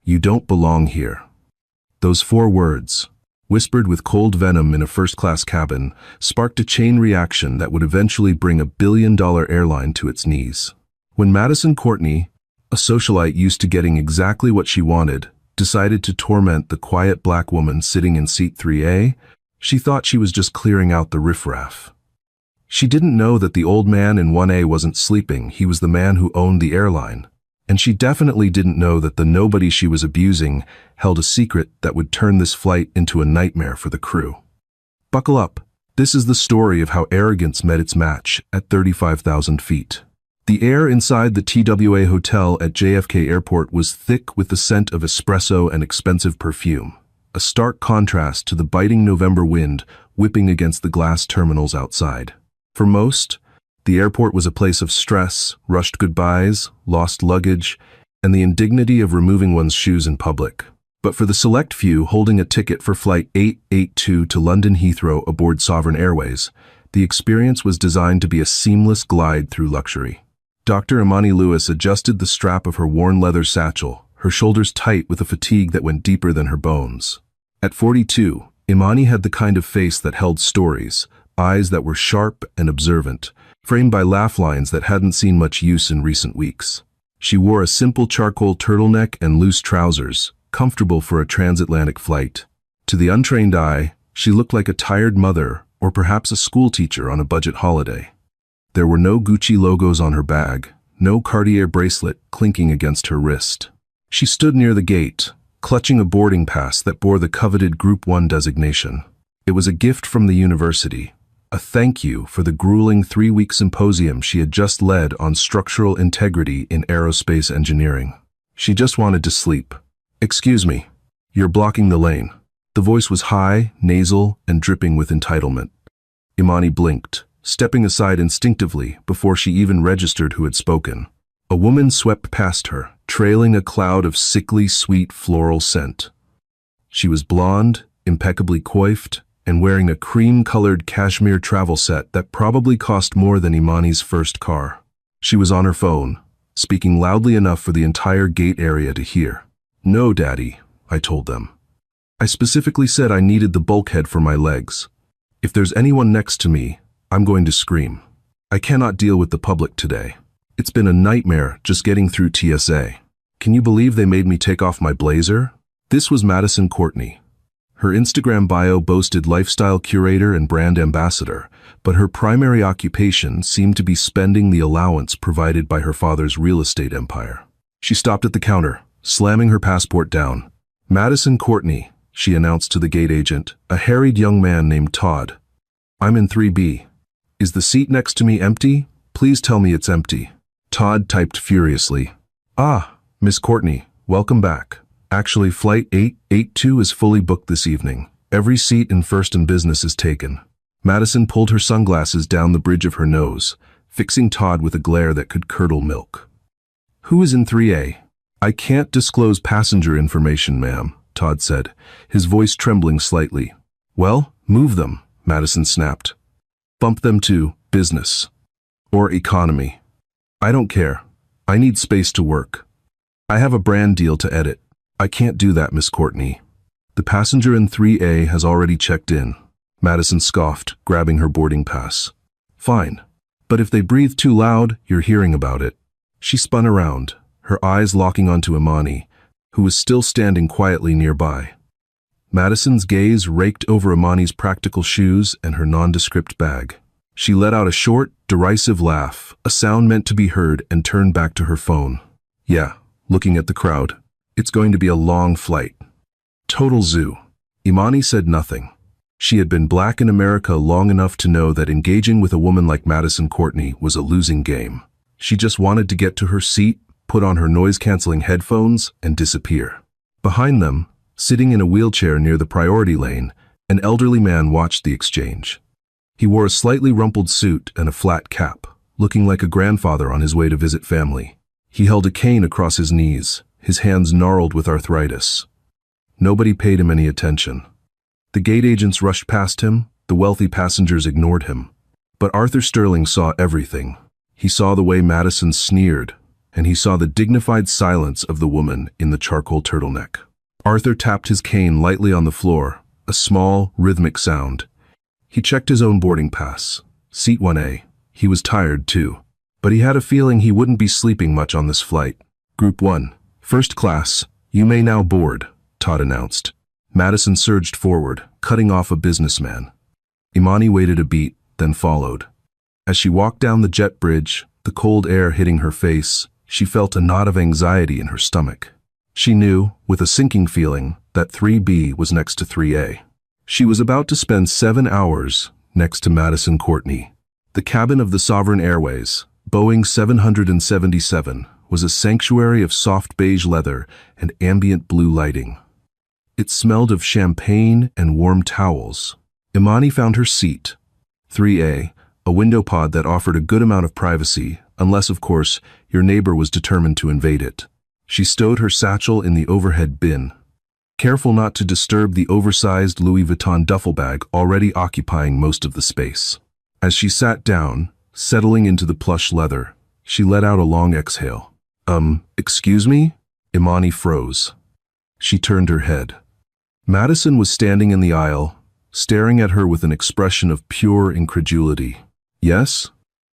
"You don't belong here." Those 4 words, whispered with cold venom in a first-class cabin, sparked a chain reaction that would eventually bring a billion-dollar airline to its knees. When Madison Courtney, a socialite used to getting exactly what she wanted, decided to torment the quiet black woman sitting in seat 3A, she thought she was just clearing out the riffraff. She didn't know that the old man in 1A wasn't sleeping, he was the man who owned the airline. And she definitely didn't know that the nobody she was abusing held a secret that would turn this flight into a nightmare for the crew. Buckle up. This is the story of how arrogance met its match at 35,000 feet. The air inside the TWA hotel at JFK Airport was thick with the scent of espresso and expensive perfume, a stark contrast to the biting November wind whipping against the glass terminals outside. For most, the airport was a place of stress, rushed goodbyes, lost luggage, and the indignity of removing one's shoes in public. But for the select few holding a ticket for Flight 882 to London Heathrow aboard Sovereign Airways, the experience was designed to be a seamless glide through luxury. Dr. Imani Lewis adjusted the strap of her worn leather satchel, her shoulders tight with a fatigue that went deeper than her bones. At 42, Imani had the kind of face that held stories, eyes that were sharp and observant, framed by laugh lines that hadn't seen much use in recent weeks. She wore a simple charcoal turtleneck and loose trousers, comfortable for a transatlantic flight. To the untrained eye, she looked like a tired mother or perhaps a schoolteacher on a budget holiday. There were no Gucci logos on her bag, no Cartier bracelet clinking against her wrist. She stood near the gate, clutching a boarding pass that bore the coveted Group 1 designation. It was a gift from the university, a thank you for the grueling 3-week symposium she had just led on structural integrity in aerospace engineering. She just wanted to sleep. "Excuse me, you're blocking the lane." The voice was high, nasal, and dripping with entitlement. Imani blinked, stepping aside instinctively before she even registered who had spoken. A woman swept past her, trailing a cloud of sickly sweet floral scent. She was blonde, impeccably coiffed, and wearing a cream-colored cashmere travel set that probably cost more than Imani's first car. She was on her phone, speaking loudly enough for the entire gate area to hear. "No, Daddy," I told them. "I specifically said I needed the bulkhead for my legs. If there's anyone next to me, I'm going to scream. I cannot deal with the public today. It's been a nightmare just getting through TSA. Can you believe they made me take off my blazer?" This was Madison Courtney. Her Instagram bio boasted lifestyle curator and brand ambassador, but her primary occupation seemed to be spending the allowance provided by her father's real estate empire. She stopped at the counter, slamming her passport down. "Madison Courtney," she announced to the gate agent, a harried young man named Todd. "I'm in 3B. Is the seat next to me empty? Please tell me it's empty." Todd typed furiously. "Ah, Miss Courtney, welcome back. Actually, Flight 882 is fully booked this evening. Every seat in first and business is taken." Madison pulled her sunglasses down the bridge of her nose, fixing Todd with a glare that could curdle milk. "Who is in 3A? "I can't disclose passenger information, ma'am," Todd said, his voice trembling slightly. "Well, move them," Madison snapped. "Bump them to business or economy. I don't care. I need space to work. I have a brand deal to edit. I can't do that, Miss Courtney." "The passenger in 3A has already checked in," Madison scoffed, grabbing her boarding pass. "Fine. But if they breathe too loud, you're hearing about it." She spun around, her eyes locking onto Imani, who was still standing quietly nearby. Madison's gaze raked over Imani's practical shoes and her nondescript bag. She let out a short, derisive laugh, a sound meant to be heard, and turned back to her phone. "Yeah," looking at the crowd. "It's going to be a long flight." Total zoo. Imani said nothing. She had been black in America long enough to know that engaging with a woman like Madison Courtney was a losing game. She just wanted to get to her seat, put on her noise-canceling headphones, and disappear. Behind them, sitting in a wheelchair near the priority lane, an elderly man watched the exchange. He wore a slightly rumpled suit and a flat cap, looking like a grandfather on his way to visit family. He held a cane across his knees, his hands gnarled with arthritis. Nobody paid him any attention. The gate agents rushed past him, the wealthy passengers ignored him. But Arthur Sterling saw everything. He saw the way Madison sneered, and he saw the dignified silence of the woman in the charcoal turtleneck. Arthur tapped his cane lightly on the floor, a small, rhythmic sound. He checked his own boarding pass. Seat 1A. He was tired, too. But he had a feeling he wouldn't be sleeping much on this flight. Group 1. First class. You may now board, Todd announced. Madison surged forward, cutting off a businessman. Imani waited a beat, then followed. As she walked down the jet bridge, the cold air hitting her face, she felt a knot of anxiety in her stomach. She knew, with a sinking feeling, that 3B was next to 3A. She was about to spend 7 hours next to Madison Courtney. The cabin of the Sovereign Airways, Boeing 777, was a sanctuary of soft beige leather and ambient blue lighting. It smelled of champagne and warm towels. Imani found her seat, 3A, a window pod that offered a good amount of privacy, unless, of course, your neighbor was determined to invade it. She stowed her satchel in the overhead bin, careful not to disturb the oversized Louis Vuitton duffel bag already occupying most of the space. As she sat down, settling into the plush leather, she let out a long exhale. Excuse me? Imani froze. She turned her head. Madison was standing in the aisle, staring at her with an expression of pure incredulity. Yes?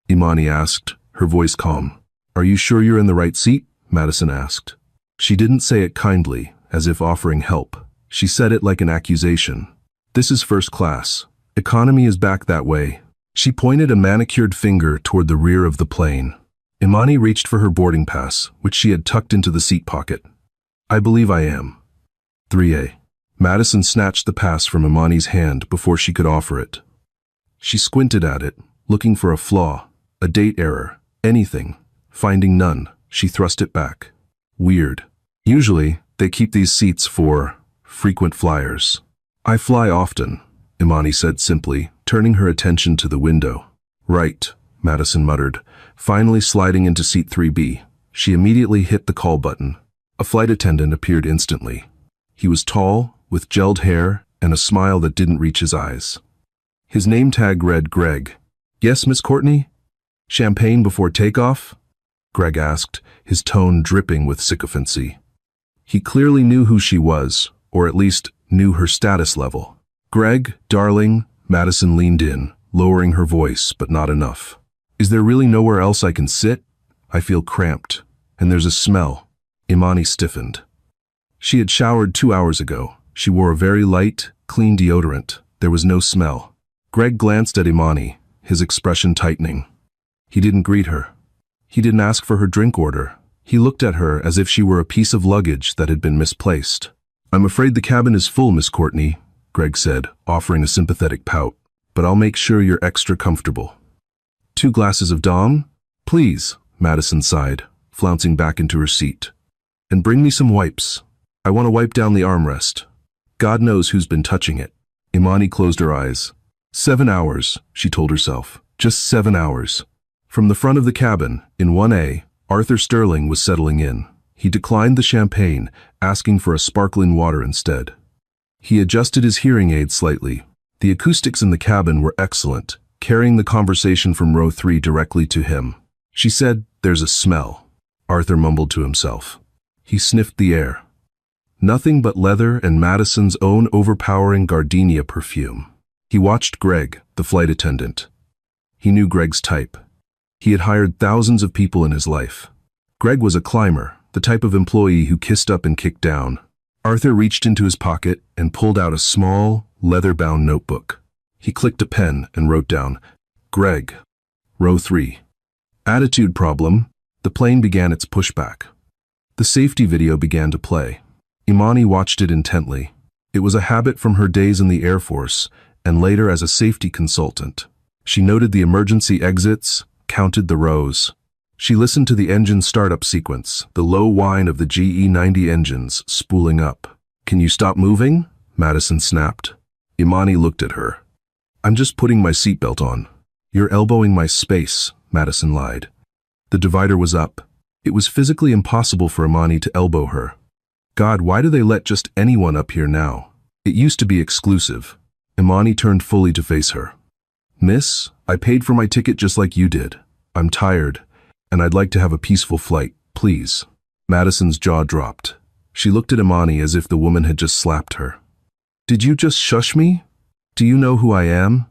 Imani asked, her voice calm. Are you sure you're in the right seat? Madison asked. She didn't say it kindly, as if offering help. She said it like an accusation. This is first class. Economy is back that way. She pointed a manicured finger toward the rear of the plane. Imani reached for her boarding pass, which she had tucked into the seat pocket. I believe I am. 3A. Madison snatched the pass from Imani's hand before she could offer it. She squinted at it, looking for a flaw, a date error, anything. Finding none, she thrust it back. Weird. Usually, they keep these seats for frequent flyers. I fly often, Imani said simply, turning her attention to the window. Right, Madison muttered, finally sliding into seat 3B. She immediately hit the call button. A flight attendant appeared instantly. He was tall, with gelled hair and a smile that didn't reach his eyes. His name tag read Greg. Yes, Miss Courtney? Champagne before takeoff? Greg asked, his tone dripping with sycophancy. He clearly knew who she was, or at least knew her status level. Greg, darling, Madison leaned in, lowering her voice, but not enough. Is there really nowhere else I can sit? I feel cramped, and there's a smell. Imani stiffened. She had showered 2 hours ago. She wore a very light, clean deodorant. There was no smell. Greg glanced at Imani, his expression tightening. He didn't greet her. He didn't ask for her drink order. He looked at her as if she were a piece of luggage that had been misplaced. I'm afraid the cabin is full, Miss Courtney, Greg said, offering a sympathetic pout. But I'll make sure you're extra comfortable. 2 glasses of Dom? Please, Madison sighed, flouncing back into her seat. And bring me some wipes. I want to wipe down the armrest. God knows who's been touching it. Imani closed her eyes. 7 hours, she told herself. Just 7 hours. From the front of the cabin, in 1A, Arthur Sterling was settling in. He declined the champagne, asking for a sparkling water instead. He adjusted his hearing aid slightly. The acoustics in the cabin were excellent, carrying the conversation from row 3 directly to him. She said, "There's a smell." Arthur mumbled to himself. He sniffed the air. Nothing but leather and Madison's own overpowering gardenia perfume. He watched Greg, the flight attendant. He knew Greg's type. He had hired thousands of people in his life. Greg was a climber, the type of employee who kissed up and kicked down. Arthur reached into his pocket and pulled out a small, leather-bound notebook. He clicked a pen and wrote down, Greg, row 3. Attitude problem. The plane began its pushback. The safety video began to play. Imani watched it intently. It was a habit from her days in the Air Force and later as a safety consultant. She noted the emergency exits, counted the rows. She listened to the engine startup sequence, the low whine of the GE-90 engines spooling up. Can you stop moving? Madison snapped. Imani looked at her. I'm just putting my seatbelt on. You're elbowing my space, Madison lied. The divider was up. It was physically impossible for Imani to elbow her. God, why do they let just anyone up here now? It used to be exclusive. Imani turned fully to face her. Miss, I paid for my ticket just like you did. I'm tired, and I'd like to have a peaceful flight. please. Madison's jaw dropped. She looked at Imani as if the woman had just slapped her. Did you just shush me? Do you know who I am?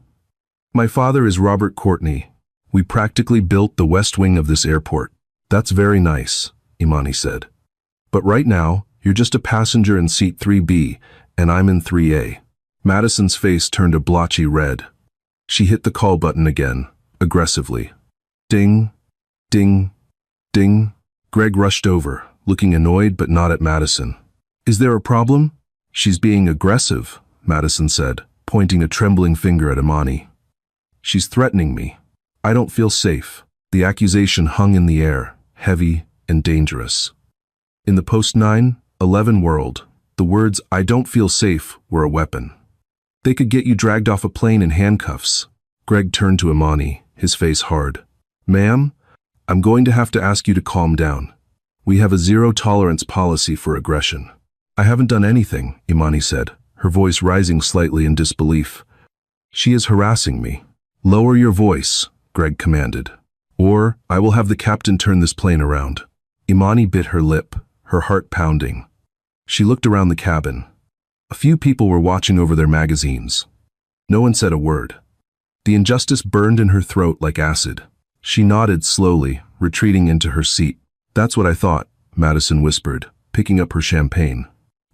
My father is Robert Courtney. We practically built the west wing of this airport. That's very nice, Imani said. But right now, you're just a passenger in seat 3B, and I'm in 3A. Madison's face turned a blotchy red. She hit the call button again, aggressively. Ding, ding, ding. Greg rushed over, looking annoyed but not at Madison. Is there a problem? She's being aggressive, Madison said, pointing a trembling finger at Imani. She's threatening me. I don't feel safe. The accusation hung in the air, heavy and dangerous. In the post-9/11 world, the words "I don't feel safe" were a weapon. They could get you dragged off a plane in handcuffs. Greg turned to Imani, his face hard. Ma'am, I'm going to have to ask you to calm down. We have a zero-tolerance policy for aggression. I haven't done anything, Imani said, her voice rising slightly in disbelief. She is harassing me. Lower your voice, Greg commanded, or I will have the captain turn this plane around. Imani bit her lip, her heart pounding. She looked around the cabin. A few people were watching over their magazines. No one said a word. The injustice burned in her throat like acid. She nodded slowly, retreating into her seat. That's what I thought, Madison whispered, picking up her champagne.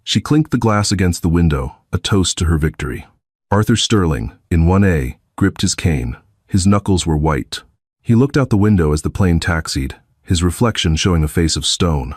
She clinked the glass against the window, a toast to her victory. Arthur Sterling, in 1A, gripped his cane. His knuckles were white. He looked out the window as the plane taxied, his reflection showing a face of stone.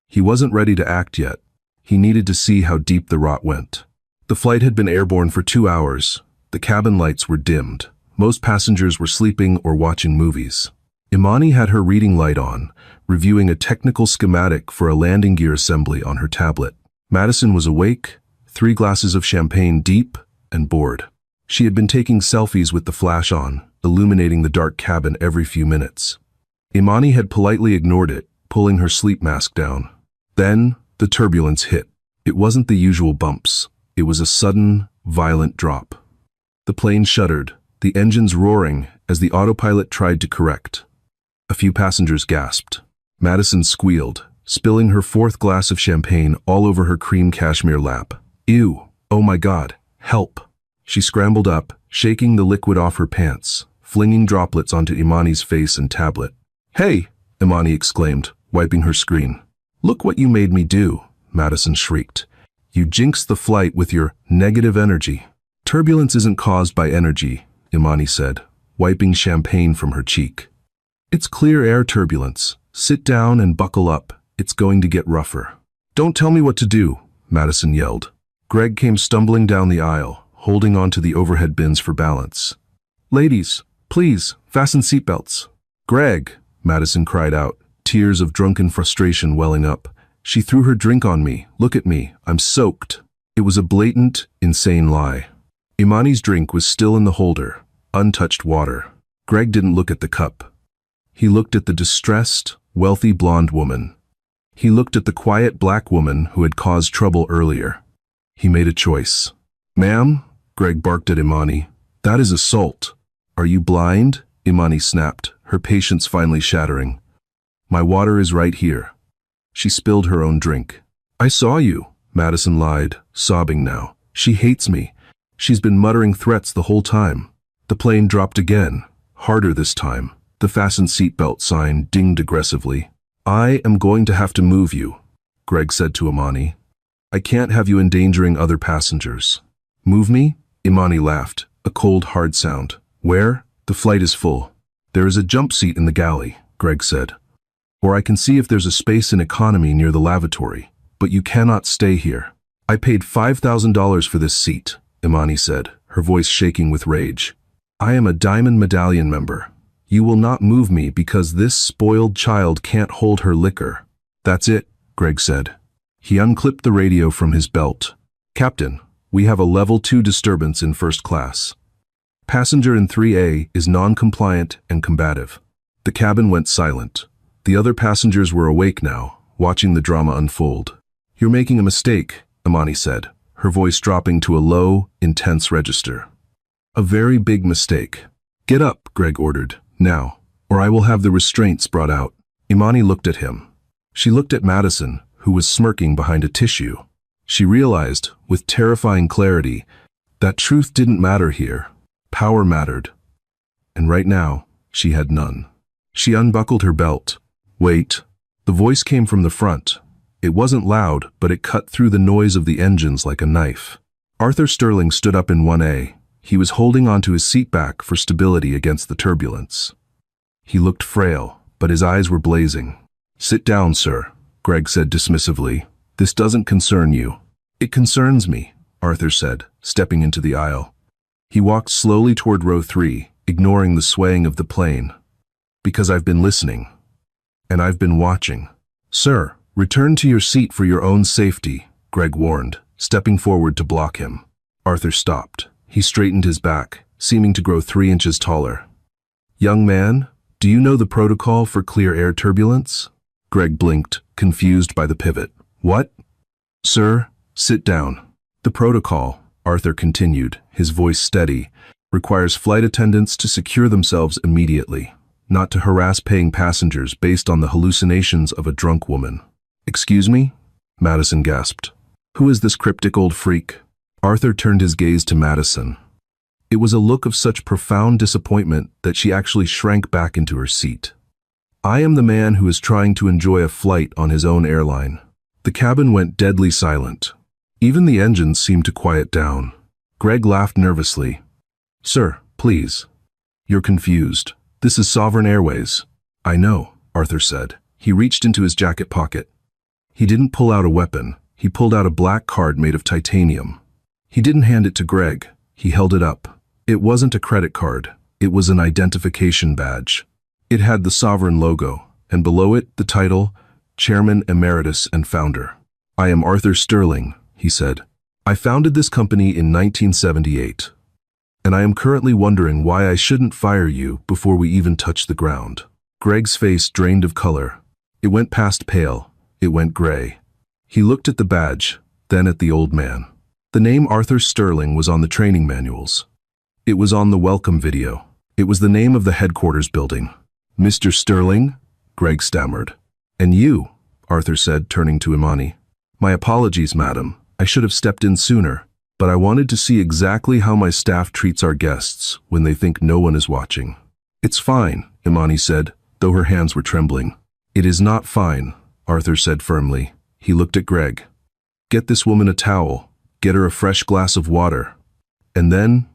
He wasn't ready to act yet. He needed to see how deep the rot went. The flight had been airborne for 2 hours. The cabin lights were dimmed. Most passengers were sleeping or watching movies. Imani had her reading light on, reviewing a technical schematic for a landing gear assembly on her tablet. Madison was awake, 3 glasses of champagne deep, and bored. She had been taking selfies with the flash on, illuminating the dark cabin every few minutes. Imani had politely ignored it, pulling her sleep mask down. Then, the turbulence hit. It wasn't the usual bumps. It was a sudden, violent drop. The plane shuddered, the engines roaring as the autopilot tried to correct. A few passengers gasped. Madison squealed, spilling her 4th glass of champagne all over her cream cashmere lap. Ew, oh my God, help. She scrambled up, shaking the liquid off her pants, flinging droplets onto Imani's face and tablet. Hey, Imani exclaimed, wiping her screen. Look what you made me do, Madison shrieked. You jinxed the flight with your negative energy. Turbulence isn't caused by energy, Imani said, wiping champagne from her cheek. It's clear air turbulence. Sit down and buckle up. It's going to get rougher. Don't tell me what to do, Madison yelled. Greg came stumbling down the aisle, holding onto the overhead bins for balance. Ladies, please, fasten seatbelts. Greg, Madison cried out, tears of drunken frustration welling up. She threw her drink on me. Look at me, I'm soaked. It was a blatant, insane lie. Imani's drink was still in the holder, untouched water. Greg didn't look at the cup. He looked at the distressed, wealthy blonde woman. He looked at the quiet black woman who had caused trouble earlier. He made a choice. Ma'am, Greg barked at Imani. That is assault. Are you blind? Imani snapped, her patience finally shattering. My water is right here. She spilled her own drink. I saw you, Madison lied, sobbing now. She hates me. She's been muttering threats the whole time. The plane dropped again, harder this time. The fasten seatbelt sign dinged aggressively. I am going to have to move you, Greg said to Imani. I can't have you endangering other passengers. Move me? Imani laughed, a cold, hard sound. Where? The flight is full. There is a jump seat in the galley, Greg said. Or I can see if there's a space in economy near the lavatory. But you cannot stay here. I paid $5,000 for this seat, Imani said, her voice shaking with rage. I am a Diamond Medallion member. You will not move me because this spoiled child can't hold her liquor. That's it, Greg said. He unclipped the radio from his belt. Captain, we have a level 2 disturbance in first class. Passenger in 3A is non-compliant and combative. The cabin went silent. The other passengers were awake now, watching the drama unfold. You're making a mistake, Imani said, her voice dropping to a low, intense register. A very big mistake. Get up, Greg ordered, now, or I will have the restraints brought out. Imani looked at him. She looked at Madison, who was smirking behind a tissue. She realized, with terrifying clarity, that truth didn't matter here. Power mattered. And right now, she had none. She unbuckled her belt. Wait. The voice came from the front. It wasn't loud, but it cut through the noise of the engines like a knife. Arthur Sterling stood up in 1A. He was holding onto his seat back for stability against the turbulence. He looked frail, but his eyes were blazing. "Sit down, sir," Greg said dismissively. "This doesn't concern you." "It concerns me," Arthur said, stepping into the aisle. He walked slowly toward row 3, ignoring the swaying of the plane. "Because I've been listening. And I've been watching." "Sir, return to your seat for your own safety," Greg warned, stepping forward to block him. Arthur stopped. He straightened his back, seeming to grow 3 inches taller. "Young man, do you know the protocol for clear air turbulence?" Greg blinked, confused by the pivot. "What?" "Sir, sit down. The protocol," Arthur continued, his voice steady, "requires flight attendants to secure themselves immediately, not to harass paying passengers based on the hallucinations of a drunk woman." "Excuse me?" Madison gasped. "Who is this cryptic old freak?" Arthur turned his gaze to Madison. It was a look of such profound disappointment that she actually shrank back into her seat. "I am the man who is trying to enjoy a flight on his own airline." The cabin went deadly silent. Even the engines seemed to quiet down. Greg laughed nervously. "Sir, please. You're confused. This is Sovereign Airways." "I know," Arthur said. He reached into his jacket pocket. He didn't pull out a weapon. He pulled out a black card made of titanium. He didn't hand it to Greg. He held it up. It wasn't a credit card. It was an identification badge. It had the Sovereign logo, and below it the title, Chairman Emeritus and Founder. "I am Arthur Sterling," he said. "I founded this company in 1978. And I am currently wondering why I shouldn't fire you before we even touch the ground." Greg's face drained of color. It went past pale. It went gray. He looked at the badge, then at the old man. The name Arthur Sterling was on the training manuals. It was on the welcome video. It was the name of the headquarters building. "Mr. Sterling?" Greg stammered. "And you," Arthur said, turning to Imani. "My apologies, madam. I should have stepped in sooner, but I wanted to see exactly how my staff treats our guests when they think no one is watching." "It's fine," Imani said, though her hands were trembling. "It is not fine," Arthur said firmly. He looked at Greg. "Get this woman a towel. Get her a fresh glass of water. And then,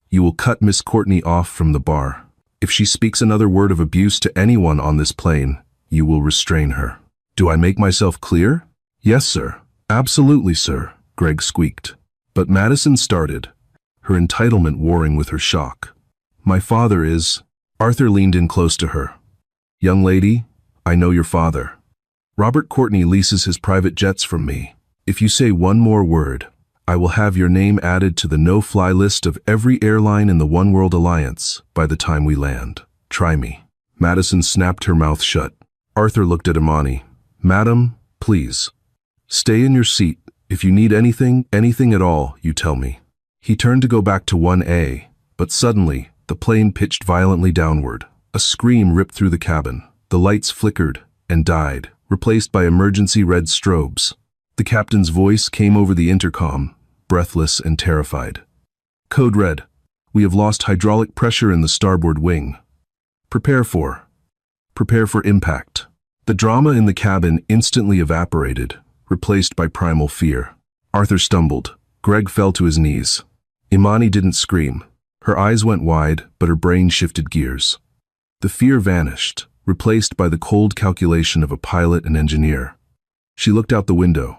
you will cut Miss Courtney off from the bar. If she speaks another word of abuse to anyone on this plane, you will restrain her." "Do I make myself clear?" "Yes, sir. Absolutely, sir," Greg squeaked. But Madison started, her entitlement warring with her shock. "My father is..." Arthur leaned in close to her. "Young lady, I know your father. Robert Courtney leases his private jets from me. If you say one more word, I will have your name added to the no-fly list of every airline in the One World Alliance by the time we land. Try me." Madison snapped her mouth shut. Arthur looked at Imani. "Madam, please. Stay in your seat. If you need anything at all, you tell me." He turned to go back to 1A, but suddenly, the plane pitched violently downward. A scream ripped through the cabin. The lights flickered and died, replaced by emergency red strobes. The captain's voice came over the intercom, breathless and terrified. "Code red. We have lost hydraulic pressure in the starboard wing. Prepare for impact." The drama in the cabin instantly evaporated, replaced by primal fear. Arthur stumbled. Greg fell to his knees. Imani didn't scream. Her eyes went wide, but her brain shifted gears. The fear vanished, replaced by the cold calculation of a pilot and engineer. She looked out the window.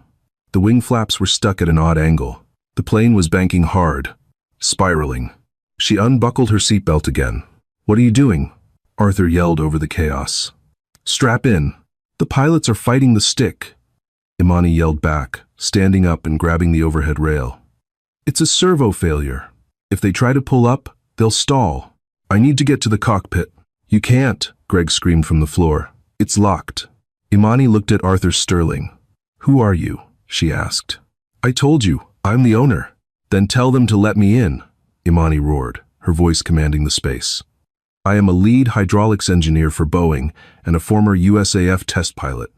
The wing flaps were stuck at an odd angle. The plane was banking hard, spiraling. She unbuckled her seatbelt again. "What are you doing?" Arthur yelled over the chaos. "Strap in. The pilots are fighting the stick." Imani yelled back, standing up and grabbing the overhead rail. "It's a servo failure. If they try to pull up, they'll stall. I need to get to the cockpit." "You can't," Greg screamed from the floor. "It's locked." Imani looked at Arthur Sterling. "Who are you?" she asked. "I told you, I'm the owner." "Then tell them to let me in," Imani roared, her voice commanding the space. "I am a lead hydraulics engineer for Boeing and a former USAF test pilot."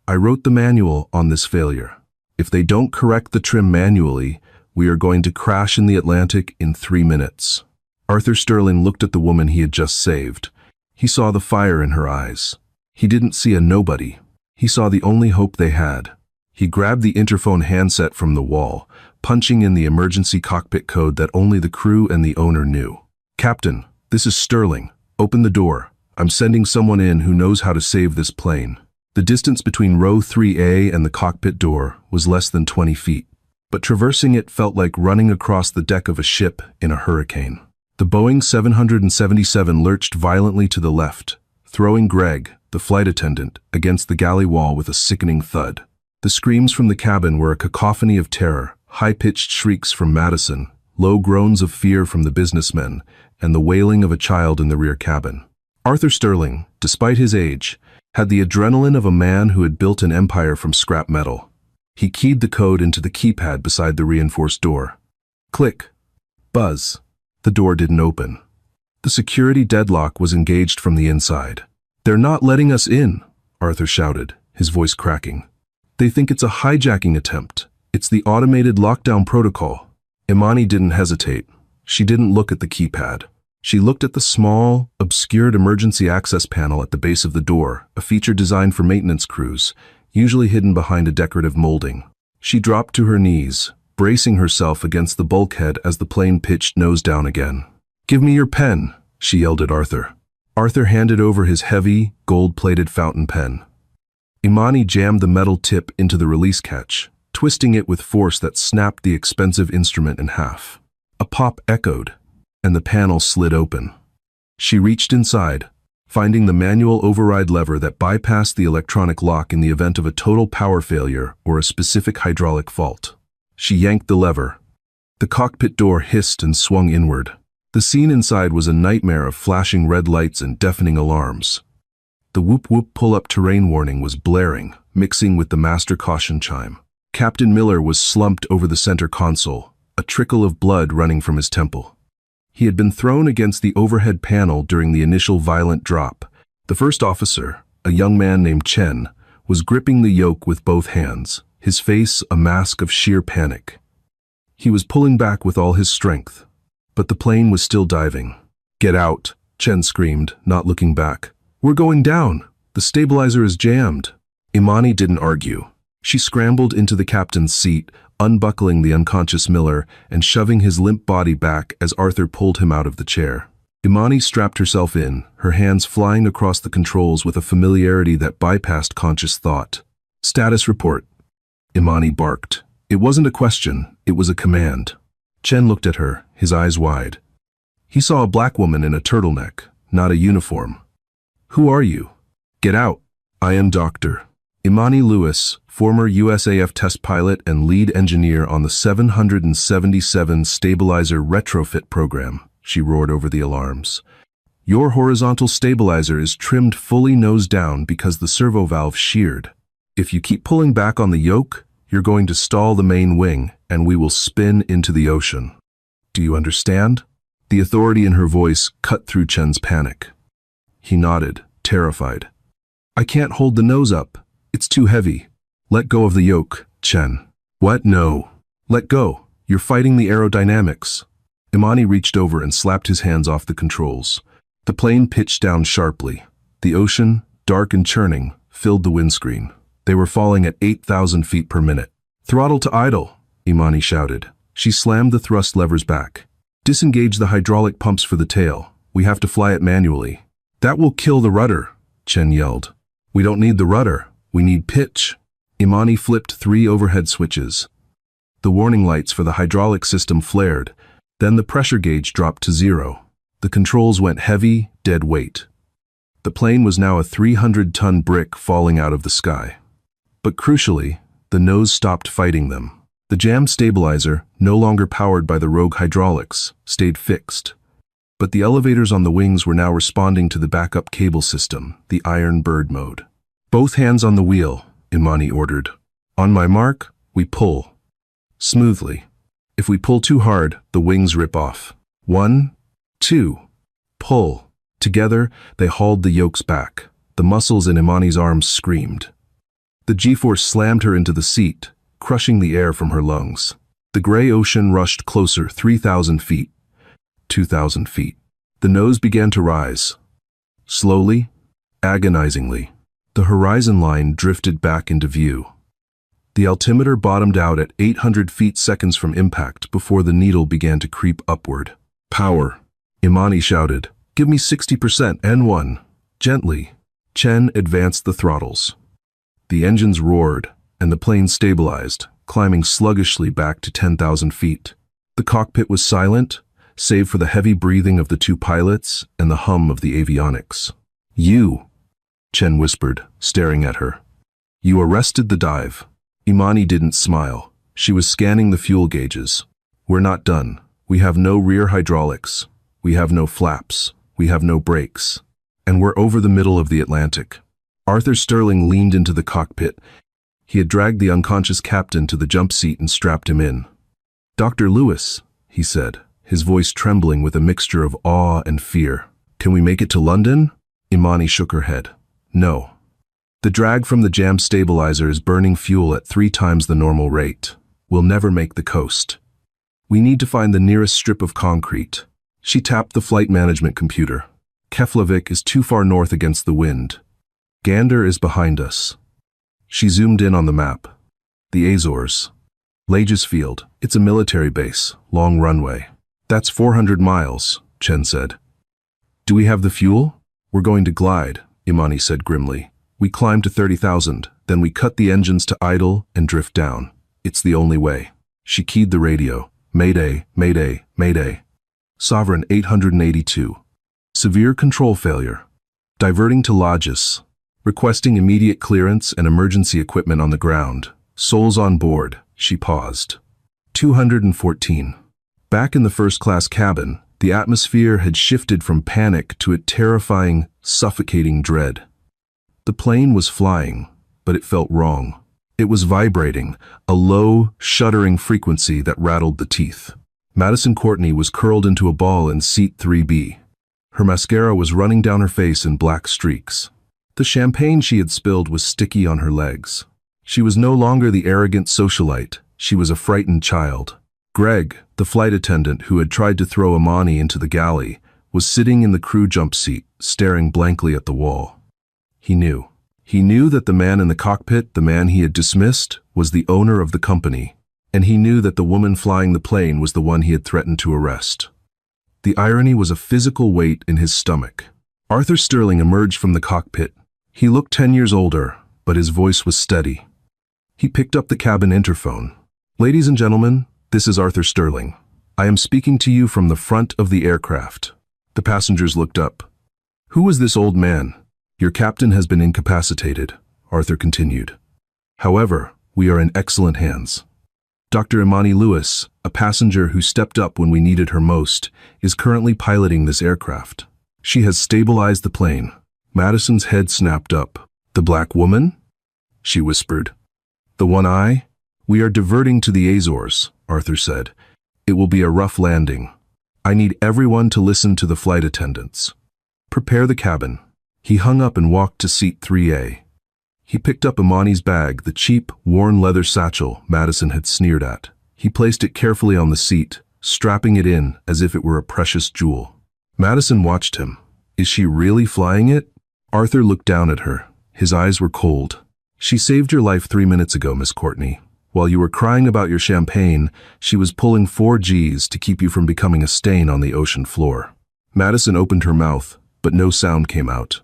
I wrote the manual on this failure. If they don't correct the trim manually, we are going to crash in the Atlantic in 3 minutes. Arthur Sterling looked at the woman he had just saved. He saw the fire in her eyes. He didn't see a nobody. He saw the only hope they had. He grabbed the interphone handset from the wall, punching in the emergency cockpit code that only the crew and the owner knew. "Captain, this is Sterling. Open the door. I'm sending someone in who knows how to save this plane." The distance between row 3A and the cockpit door was less than 20 feet, but traversing it felt like running across the deck of a ship in a hurricane. The Boeing 777 lurched violently to the left, throwing Greg, the flight attendant, against the galley wall with a sickening thud. The screams from the cabin were a cacophony of terror, high-pitched shrieks from Madison, low groans of fear from the businessmen, and the wailing of a child in the rear cabin. Arthur Sterling, despite his age, had the adrenaline of a man who had built an empire from scrap metal. He keyed the code into the keypad beside the reinforced door. Click. Buzz. The door didn't open. The security deadlock was engaged from the inside. "They're not letting us in," Arthur shouted, his voice cracking. "They think it's a hijacking attempt. It's the automated lockdown protocol." Imani didn't hesitate. She didn't look at the keypad. She looked at the small, obscured emergency access panel at the base of the door, a feature designed for maintenance crews, usually hidden behind a decorative molding. She dropped to her knees, bracing herself against the bulkhead as the plane pitched nose down again. "Give me your pen," she yelled at Arthur. Arthur handed over his heavy, gold-plated fountain pen. Imani jammed the metal tip into the release catch, twisting it with force that snapped the expensive instrument in half. A pop echoed, and the panel slid open. She reached inside, finding the manual override lever that bypassed the electronic lock in the event of a total power failure or a specific hydraulic fault. She yanked the lever. The cockpit door hissed and swung inward. The scene inside was a nightmare of flashing red lights and deafening alarms. The whoop-whoop pull-up terrain warning was blaring, mixing with the master caution chime. Captain Miller was slumped over the center console, a trickle of blood running from his temple. He had been thrown against the overhead panel during the initial violent drop. The first officer, a young man named Chen, was gripping the yoke with both hands, his face a mask of sheer panic. He was pulling back with all his strength, but the plane was still diving. "Get out," Chen screamed, not looking back. "We're going down. The stabilizer is jammed." Imani didn't argue. She scrambled into the captain's seat, unbuckling the unconscious Miller and shoving his limp body back as Arthur pulled him out of the chair. Imani strapped herself in, her hands flying across the controls with a familiarity that bypassed conscious thought. "Status report," Imani barked. It wasn't a question, it was a command. Chen looked at her, his eyes wide. He saw a black woman in a turtleneck, not a uniform. "Who are you?" "Get out." "I am Dr. Imani Lewis, former USAF test pilot and lead engineer on the 777 Stabilizer Retrofit Program," she roared over the alarms. "Your horizontal stabilizer is trimmed fully nose down because the servo valve sheared. If you keep pulling back on the yoke, you're going to stall the main wing, and we will spin into the ocean. Do you understand?" The authority in her voice cut through Chen's panic. He nodded, terrified. "I can't hold the nose up. It's too heavy." "Let go of the yoke, Chen." "What? No." "Let go. You're fighting the aerodynamics." Imani reached over and slapped his hands off the controls. The plane pitched down sharply. The ocean, dark and churning, filled the windscreen. They were falling at 8,000 feet per minute. "Throttle to idle," Imani shouted. She slammed the thrust levers back. "Disengage the hydraulic pumps for the tail. We have to fly it manually." "That will kill the rudder," Chen yelled. "We don't need the rudder. We need pitch." Imani flipped 3 overhead switches. The warning lights for the hydraulic system flared. Then the pressure gauge dropped to 0. The controls went heavy, dead weight. The plane was now a 300-ton brick falling out of the sky. But crucially, the nose stopped fighting them. The jammed stabilizer, no longer powered by the rogue hydraulics, stayed fixed. But the elevators on the wings were now responding to the backup cable system, the Iron Bird mode. "Both hands on the wheel," Imani ordered. "On my mark, we pull. Smoothly. If we pull too hard, the wings rip off. 1, 2, pull." Together, they hauled the yokes back. The muscles in Imani's arms screamed. The G-force slammed her into the seat, crushing the air from her lungs. The gray ocean rushed closer, 3,000 feet, 2,000 feet. The nose began to rise. Slowly, agonizingly, the horizon line drifted back into view. The altimeter bottomed out at 800 feet seconds from impact before the needle began to creep upward. Power, Imani shouted. Give me 60% N1. Gently. Chen advanced the throttles. The engines roared, and the plane stabilized, climbing sluggishly back to 10,000 feet. The cockpit was silent, save for the heavy breathing of the two pilots and the hum of the avionics. You, Chen whispered, staring at her. You arrested the dive. Imani didn't smile. She was scanning the fuel gauges. We're not done. We have no rear hydraulics. We have no flaps. We have no brakes. And we're over the middle of the Atlantic. Arthur Sterling leaned into the cockpit. He had dragged the unconscious captain to the jump seat and strapped him in. Dr. Lewis, he said, his voice trembling with a mixture of awe and fear. Can we make it to London? Imani shook her head. No. The drag from the jam stabilizer is burning fuel at 3 times the normal rate. We'll never make the coast. We need to find the nearest strip of concrete. She tapped the flight management computer. Keflavik is too far north against the wind. Gander is behind us. She zoomed in on the map. The Azores. Lajes Field. It's a military base, long runway. That's 400 miles, Chen said. Do we have the fuel? We're going to glide, Imani said grimly. We climb to 30,000, then we cut the engines to idle and drift down. It's the only way. She keyed the radio. Mayday, mayday, mayday. Sovereign 882. Severe control failure. Diverting to Lajes. Requesting immediate clearance and emergency equipment on the ground. Souls on board. She paused. 214. Back in the first-class cabin, the atmosphere had shifted from panic to a terrifying, suffocating dread. The plane was flying, but it felt wrong. It was vibrating, a low, shuddering frequency that rattled the teeth. Madison Courtney was curled into a ball in seat 3B. Her mascara was running down her face in black streaks. The champagne she had spilled was sticky on her legs. She was no longer the arrogant socialite. She was a frightened child. Greg, the flight attendant who had tried to throw Imani into the galley, was sitting in the crew jump seat, staring blankly at the wall. He knew. He knew that the man in the cockpit, the man he had dismissed, was the owner of the company, and he knew that the woman flying the plane was the one he had threatened to arrest. The irony was a physical weight in his stomach. Arthur Sterling emerged from the cockpit. He looked 10 years older, but his voice was steady. He picked up the cabin interphone. Ladies and gentlemen, this is Arthur Sterling. I am speaking to you from the front of the aircraft. The passengers looked up. Who is this old man? Your captain has been incapacitated, Arthur continued. However, we are in excellent hands. Dr. Imani Lewis, a passenger who stepped up when we needed her most, is currently piloting this aircraft. She has stabilized the plane. Madison's head snapped up. The black woman? She whispered. The one eye? We are diverting to the Azores, Arthur said. It will be a rough landing. I need everyone to listen to the flight attendants. Prepare the cabin. He hung up and walked to seat 3A. He picked up Imani's bag, the cheap, worn leather satchel Madison had sneered at. He placed it carefully on the seat, strapping it in as if it were a precious jewel. Madison watched him. Is she really flying it? Arthur looked down at her. His eyes were cold. She saved your life 3 minutes ago, Miss Courtney. While you were crying about your champagne, she was pulling 4 Gs to keep you from becoming a stain on the ocean floor. Madison opened her mouth, but no sound came out.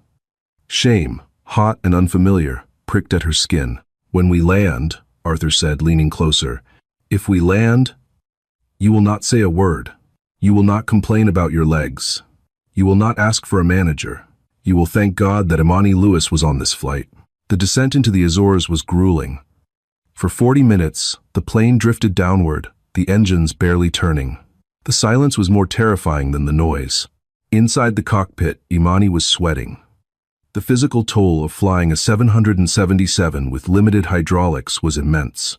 Shame, hot and unfamiliar, pricked at her skin. When we land, Arthur said, leaning closer, if we land, you will not say a word. You will not complain about your legs. You will not ask for a manager. You will thank God that Imani Lewis was on this flight. The descent into the Azores was grueling. For 40 minutes, the plane drifted downward, the engines barely turning. The silence was more terrifying than the noise. Inside the cockpit, Imani was sweating. The physical toll of flying a 777 with limited hydraulics was immense.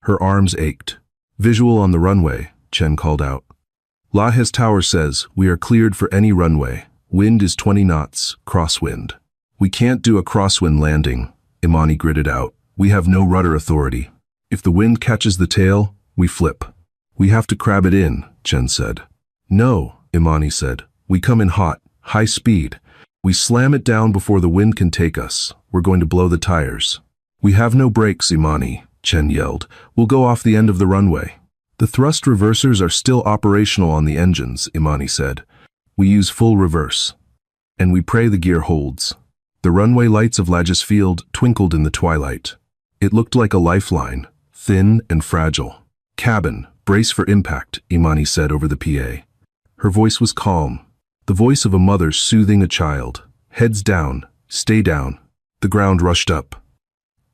Her arms ached. Visual on the runway, Chen called out. Lajes Tower says, we are cleared for any runway. Wind is 20 knots, crosswind. We can't do a crosswind landing, Imani gritted out. We have no rudder authority. If the wind catches the tail, we flip. We have to crab it in, Chen said. No, Imani said. We come in hot, high speed. We slam it down before the wind can take us. We're going to blow the tires. We have no brakes, Imani, Chen yelled. We'll go off the end of the runway. The thrust reversers are still operational on the engines, Imani said. We use full reverse. And we pray the gear holds. The runway lights of Lagis Field twinkled in the twilight. It looked like a lifeline, thin and fragile. Cabin, brace for impact, Imani said over the PA. Her voice was calm, the voice of a mother soothing a child. Heads down, stay down. The ground rushed up.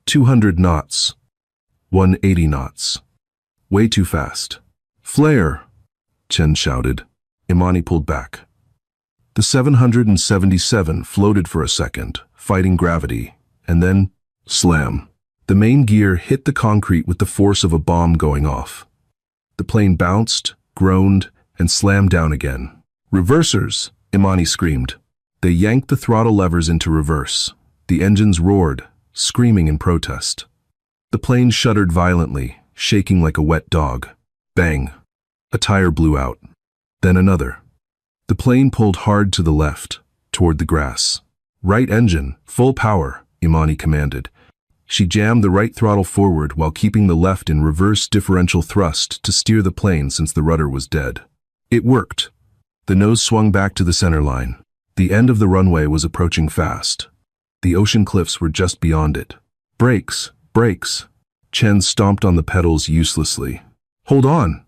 200 knots. 180 knots. Way too fast. Flare, Chen shouted. Imani pulled back. The 777 floated for a second, fighting gravity, and then, slam. The main gear hit the concrete with the force of a bomb going off. The plane bounced, groaned, and slammed down again. Reversers, Imani screamed. They yanked the throttle levers into reverse. The engines roared, screaming in protest. The plane shuddered violently, shaking like a wet dog. Bang! A tire blew out. Then another. The plane pulled hard to the left, toward the grass. Right engine, full power, Imani commanded. She jammed the right throttle forward while keeping the left in reverse differential thrust to steer the plane since the rudder was dead. It worked. The nose swung back to the center line. The end of the runway was approaching fast. The ocean cliffs were just beyond it. Brakes, brakes. Chen stomped on the pedals uselessly. Hold on,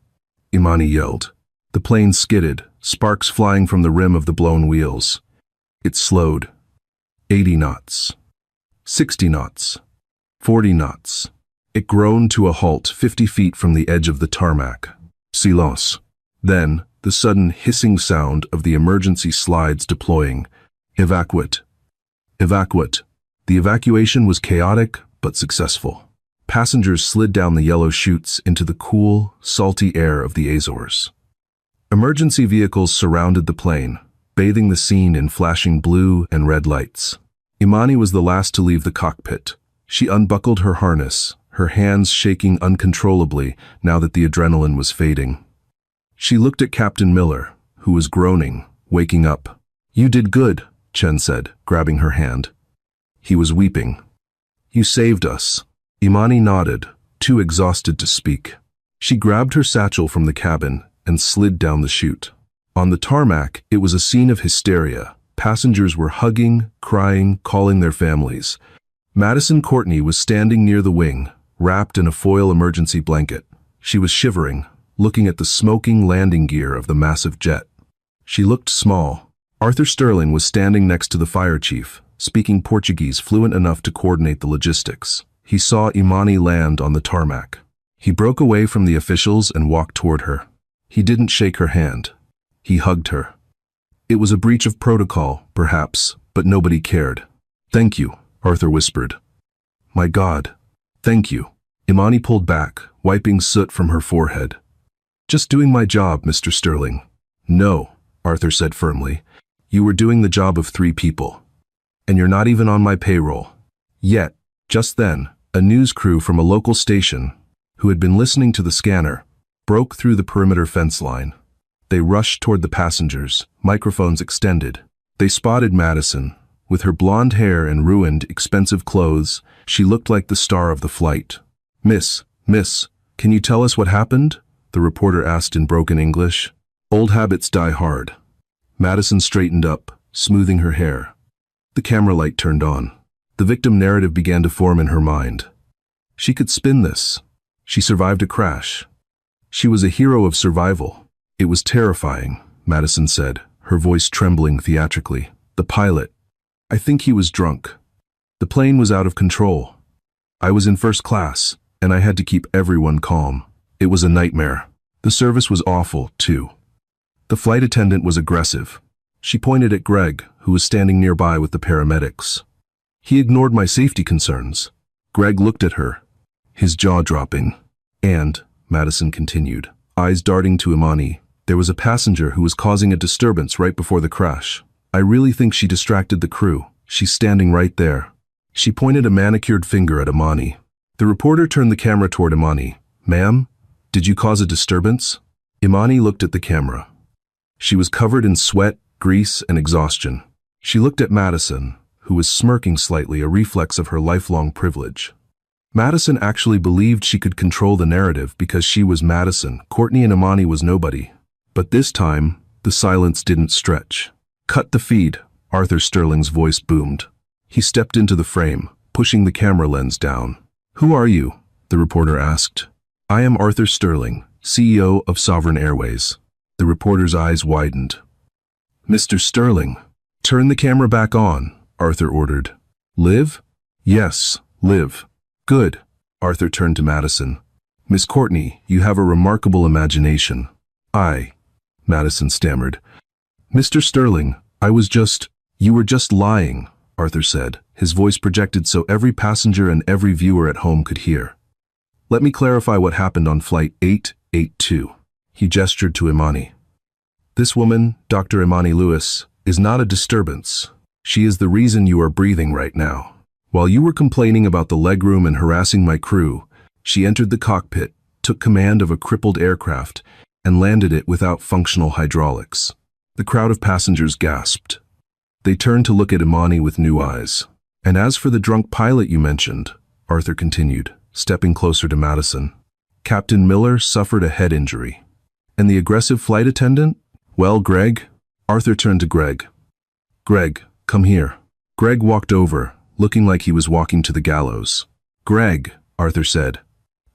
Imani yelled. The plane skidded, sparks flying from the rim of the blown wheels. It slowed. 80 knots. 60 knots. 40 knots. It groaned to a halt 50 feet from the edge of the tarmac. Silence. Then, the sudden hissing sound of the emergency slides deploying. Evacuate. Evacuate. The evacuation was chaotic, but successful. Passengers slid down the yellow chutes into the cool, salty air of the Azores. Emergency vehicles surrounded the plane, bathing the scene in flashing blue and red lights. Imani was the last to leave the cockpit. She unbuckled her harness, her hands shaking uncontrollably now that the adrenaline was fading. She looked at Captain Miller, who was groaning, waking up. You did good, Chen said, grabbing her hand. He was weeping. You saved us. Imani nodded, too exhausted to speak. She grabbed her satchel from the cabin and slid down the chute. On the tarmac, it was a scene of hysteria. Passengers were hugging, crying, calling their families. Madison Courtney was standing near the wing, wrapped in a foil emergency blanket. She was shivering, looking at the smoking landing gear of the massive jet. She looked small. Arthur Sterling was standing next to the fire chief, speaking Portuguese fluent enough to coordinate the logistics. He saw Imani land on the tarmac. He broke away from the officials and walked toward her. He didn't shake her hand. He hugged her. It was a breach of protocol, perhaps, but nobody cared. Thank you, Arthur whispered. My God, thank you. Imani pulled back, wiping soot from her forehead. Just doing my job, Mr. Sterling. No, Arthur said firmly. You were doing the job of 3 people. And you're not even on my payroll. Yet, just then, a news crew from a local station, who had been listening to the scanner, broke through the perimeter fence line. They rushed toward the passengers, microphones extended. They spotted Madison. With her blonde hair and ruined, expensive clothes, she looked like the star of the flight. Miss, can you tell us what happened? The reporter asked in broken English. Old habits die hard. Madison straightened up, smoothing her hair. The camera light turned on. The victim narrative began to form in her mind. She could spin this. She survived a crash. She was a hero of survival. It was terrifying, Madison said, her voice trembling theatrically. The pilot. I think he was drunk. The plane was out of control. I was in first class, and I had to keep everyone calm. It was a nightmare. The service was awful, too. The flight attendant was aggressive. She pointed at Greg, who was standing nearby with the paramedics. He ignored my safety concerns. Greg looked at her, his jaw dropping. And, Madison continued, eyes darting to Imani, there was a passenger who was causing a disturbance right before the crash. I really think she distracted the crew. She's standing right there. She pointed a manicured finger at Imani. The reporter turned the camera toward Imani. "Ma'am, did you cause a disturbance?" Imani looked at the camera. She was covered in sweat, grease, and exhaustion. She looked at Madison, who was smirking slightly, a reflex of her lifelong privilege. Madison actually believed she could control the narrative because she was Madison. Courtney and Imani was nobody. But this time, the silence didn't stretch. "Cut the feed," Arthur Sterling's voice boomed. He stepped into the frame, pushing the camera lens down. "Who are you?" the reporter asked. "I am Arthur Sterling, CEO of Sovereign Airways." The reporter's eyes widened. "Mr. Sterling." "Turn the camera back on," Arthur ordered. "Live?" "Yes, live." "Good." Arthur turned to Madison. "Miss Courtney, you have a remarkable imagination." Madison stammered. "Mr. Sterling, you were just lying," Arthur said, his voice projected so every passenger and every viewer at home could hear. "Let me clarify what happened on Flight 882. He gestured to Imani. "This woman, Dr. Imani Lewis, is not a disturbance. She is the reason you are breathing right now. While you were complaining about the legroom and harassing my crew, she entered the cockpit, took command of a crippled aircraft, and landed it without functional hydraulics." The crowd of passengers gasped. They turned to look at Imani with new eyes. "And as for the drunk pilot you mentioned," Arthur continued, stepping closer to Madison, "Captain Miller suffered a head injury. And the aggressive flight attendant? Well, Greg?" Arthur turned to Greg. "Greg, come here." Greg walked over, looking like he was walking to the gallows. "Greg," Arthur said,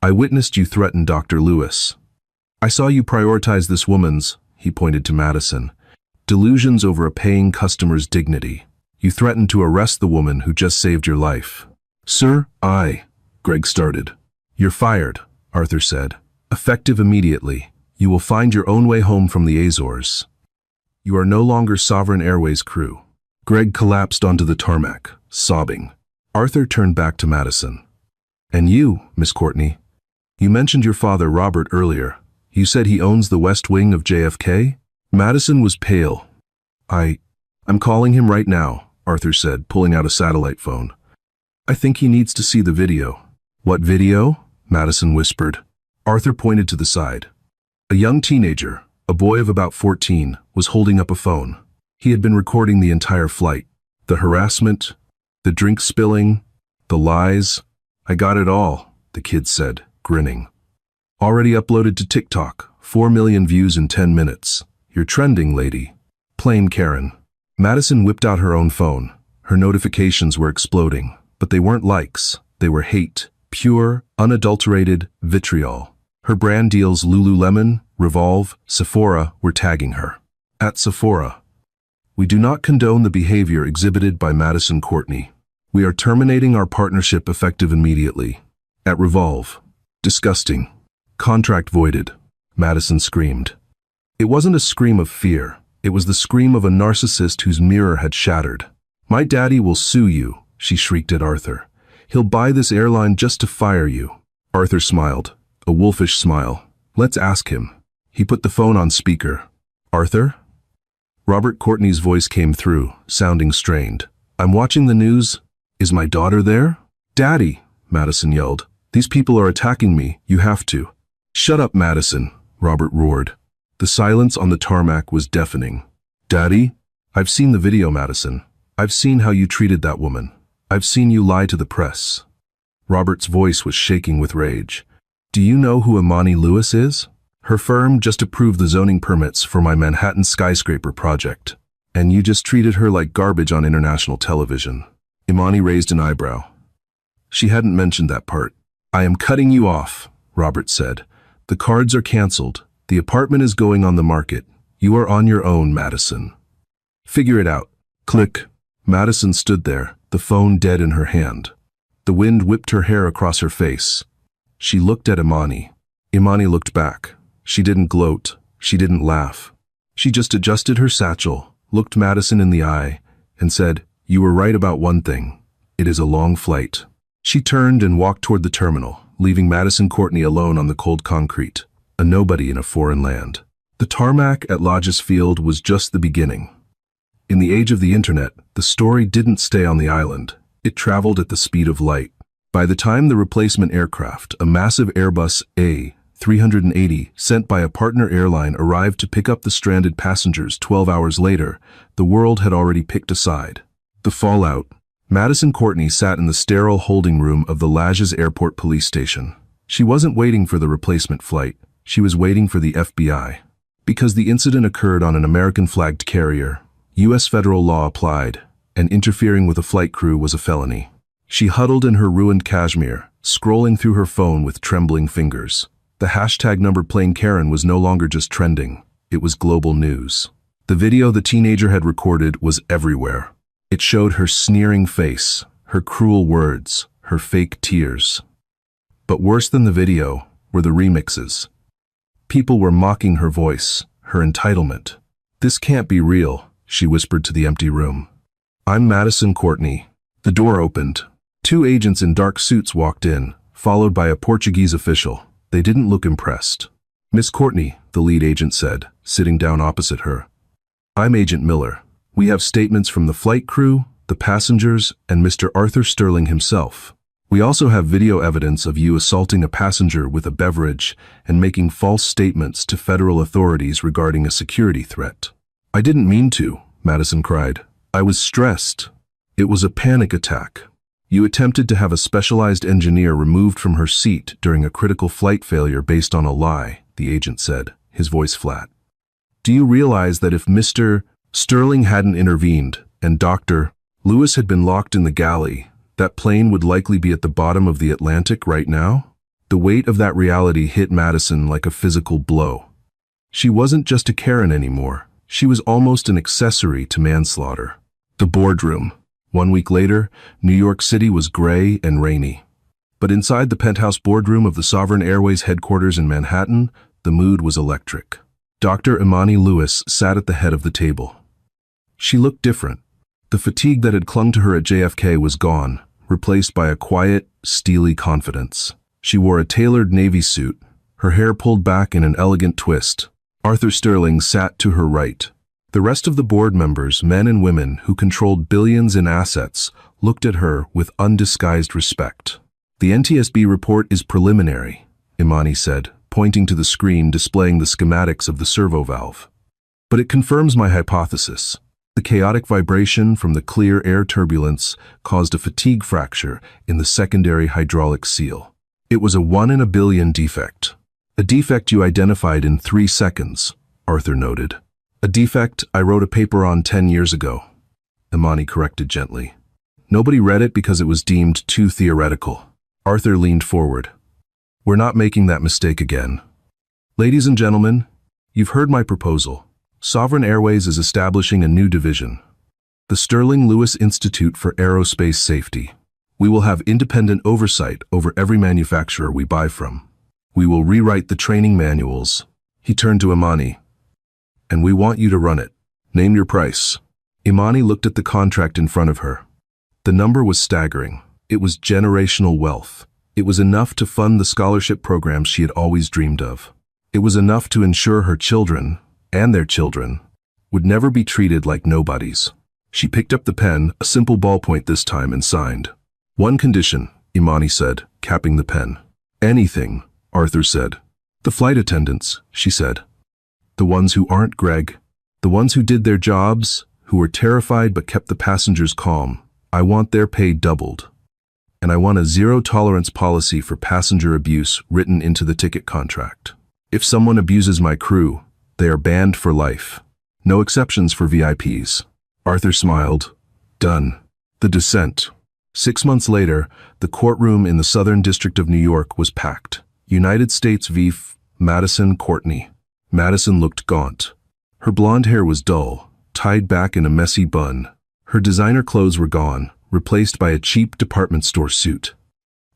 "I witnessed you threaten Dr. Lewis. I saw you prioritize this woman's," he pointed to Madison, "delusions over a paying customer's dignity. You threatened to arrest the woman who just saved your life." "Sir, Greg started. "You're fired," Arthur said. "Effective immediately. You will find your own way home from the Azores. You are no longer Sovereign Airways crew." Greg collapsed onto the tarmac, sobbing. Arthur turned back to Madison. "And you, Miss Courtney, you mentioned your father Robert earlier. You said he owns the West Wing of JFK?" Madison was pale. I'm calling him right now," Arthur said, pulling out a satellite phone. "I think he needs to see the video." "What video?" Madison whispered. Arthur pointed to the side. A young teenager, a boy of about 14, was holding up a phone. He had been recording the entire flight. The harassment, the drink spilling, the lies. "I got it all," the kid said, grinning. "Already uploaded to TikTok, 4 million views in 10 minutes. You're trending, lady. Plain Karen." Madison whipped out her own phone. Her notifications were exploding, but they weren't likes. They were hate, pure, unadulterated vitriol. Her brand deals Lululemon, Revolve, Sephora were tagging her. At Sephora, "We do not condone the behavior exhibited by Madison Courtney. We are terminating our partnership effective immediately." At Revolve, "Disgusting. Contract voided," Madison screamed. It wasn't a scream of fear. It was the scream of a narcissist whose mirror had shattered. "My daddy will sue you," she shrieked at Arthur. "He'll buy this airline just to fire you." Arthur smiled, a wolfish smile. "Let's ask him." He put the phone on speaker. "Arthur?" Robert Courtney's voice came through, sounding strained. "I'm watching the news. Is my daughter there?" "Daddy," Madison yelled. "These people are attacking me. You have to." "Shut up, Madison," Robert roared. The silence on the tarmac was deafening. "Daddy? I've seen the video, Madison. I've seen how you treated that woman. I've seen you lie to the press." Robert's voice was shaking with rage. "Do you know who Imani Lewis is? Her firm just approved the zoning permits for my Manhattan skyscraper project. And you just treated her like garbage on international television." Imani raised an eyebrow. She hadn't mentioned that part. "I am cutting you off," Robert said. "The cards are canceled. The apartment is going on the market. You are on your own, Madison. Figure it out." Click. Madison stood there, the phone dead in her hand. The wind whipped her hair across her face. She looked at Imani. Imani looked back. She didn't gloat. She didn't laugh. She just adjusted her satchel, looked Madison in the eye, and said, "You were right about one thing. It is a long flight." She turned and walked toward the terminal, leaving Madison Courtney alone on the cold concrete, a nobody in a foreign land. The tarmac at Lodges Field was just the beginning. In the age of the internet, the story didn't stay on the island. It traveled at the speed of light. By the time the replacement aircraft, a massive Airbus A380 sent by a partner airline, arrived to pick up the stranded passengers 12 hours later, the world had already picked a side. The fallout. Madison Courtney sat in the sterile holding room of the Lajes Airport police station. She wasn't waiting for the replacement flight. She was waiting for the FBI. Because the incident occurred on an American-flagged carrier, U.S. federal law applied, and interfering with a flight crew was a felony. She huddled in her ruined cashmere, scrolling through her phone with trembling fingers. The hashtag numbered plane Karen was no longer just trending. It was global news. The video the teenager had recorded was everywhere. It showed her sneering face, her cruel words, her fake tears. But worse than the video were the remixes. People were mocking her voice, her entitlement. "This can't be real," she whispered to the empty room. "I'm Madison Courtney." The door opened. 2 agents in dark suits walked in, followed by a Portuguese official. They didn't look impressed. "Miss Courtney," the lead agent said, sitting down opposite her. "I'm Agent Miller. We have statements from the flight crew, the passengers, and Mr. Arthur Sterling himself. We also have video evidence of you assaulting a passenger with a beverage and making false statements to federal authorities regarding a security threat." "I didn't mean to," Madison cried. "I was stressed. It was a panic attack. You attempted to have a specialized engineer removed from her seat during a critical flight failure based on a lie," the agent said, his voice flat. "Do you realize that if Mr. Sterling hadn't intervened and Dr. Lewis had been locked in the galley, that plane would likely be at the bottom of the Atlantic right now?" The weight of that reality hit Madison like a physical blow. She wasn't just a Karen anymore. She was almost an accessory to manslaughter. The boardroom. 1 week later, New York City was gray and rainy. But inside the penthouse boardroom of the Sovereign Airways headquarters in Manhattan, the mood was electric. Dr. Imani Lewis sat at the head of the table. She looked different. The fatigue that had clung to her at JFK was gone, replaced by a quiet, steely confidence. She wore a tailored navy suit, her hair pulled back in an elegant twist. Arthur Sterling sat to her right. The rest of the board members, men and women who controlled billions in assets, looked at her with undisguised respect. "The NTSB report is preliminary," Imani said, pointing to the screen displaying the schematics of the servo valve. "But it confirms my hypothesis. The chaotic vibration from the clear air turbulence caused a fatigue fracture in the secondary hydraulic seal. It was a 1 in a billion defect. A defect you identified in 3 seconds, Arthur noted. "A defect I wrote a paper on 10 years ago," Imani corrected gently. "Nobody read it because it was deemed too theoretical." Arthur leaned forward. "We're not making that mistake again. Ladies and gentlemen, you've heard my proposal. Sovereign Airways is establishing a new division, the Sterling Lewis Institute for Aerospace Safety. We will have independent oversight over every manufacturer we buy from. We will rewrite the training manuals." He turned to Imani. "And we want you to run it. Name your price." Imani looked at the contract in front of her. The number was staggering. It was generational wealth. It was enough to fund the scholarship programs she had always dreamed of. It was enough to ensure her children, and their children, would never be treated like nobodies. She picked up the pen, a simple ballpoint this time, and signed. "One condition," Imani said, capping the pen. "Anything," Arthur said. "The flight attendants," she said. "The ones who aren't Greg. The ones who did their jobs, who were terrified but kept the passengers calm. I want their pay doubled. And I want a zero-tolerance policy for passenger abuse written into the ticket contract. If someone abuses my crew, they are banned for life. No exceptions for VIPs." Arthur smiled. Done. The descent. 6 months later, the courtroom in the Southern District of New York was packed. United States v. Madison Courtney. Madison looked gaunt. Her blonde hair was dull, tied back in a messy bun. Her designer clothes were gone, replaced by a cheap department store suit.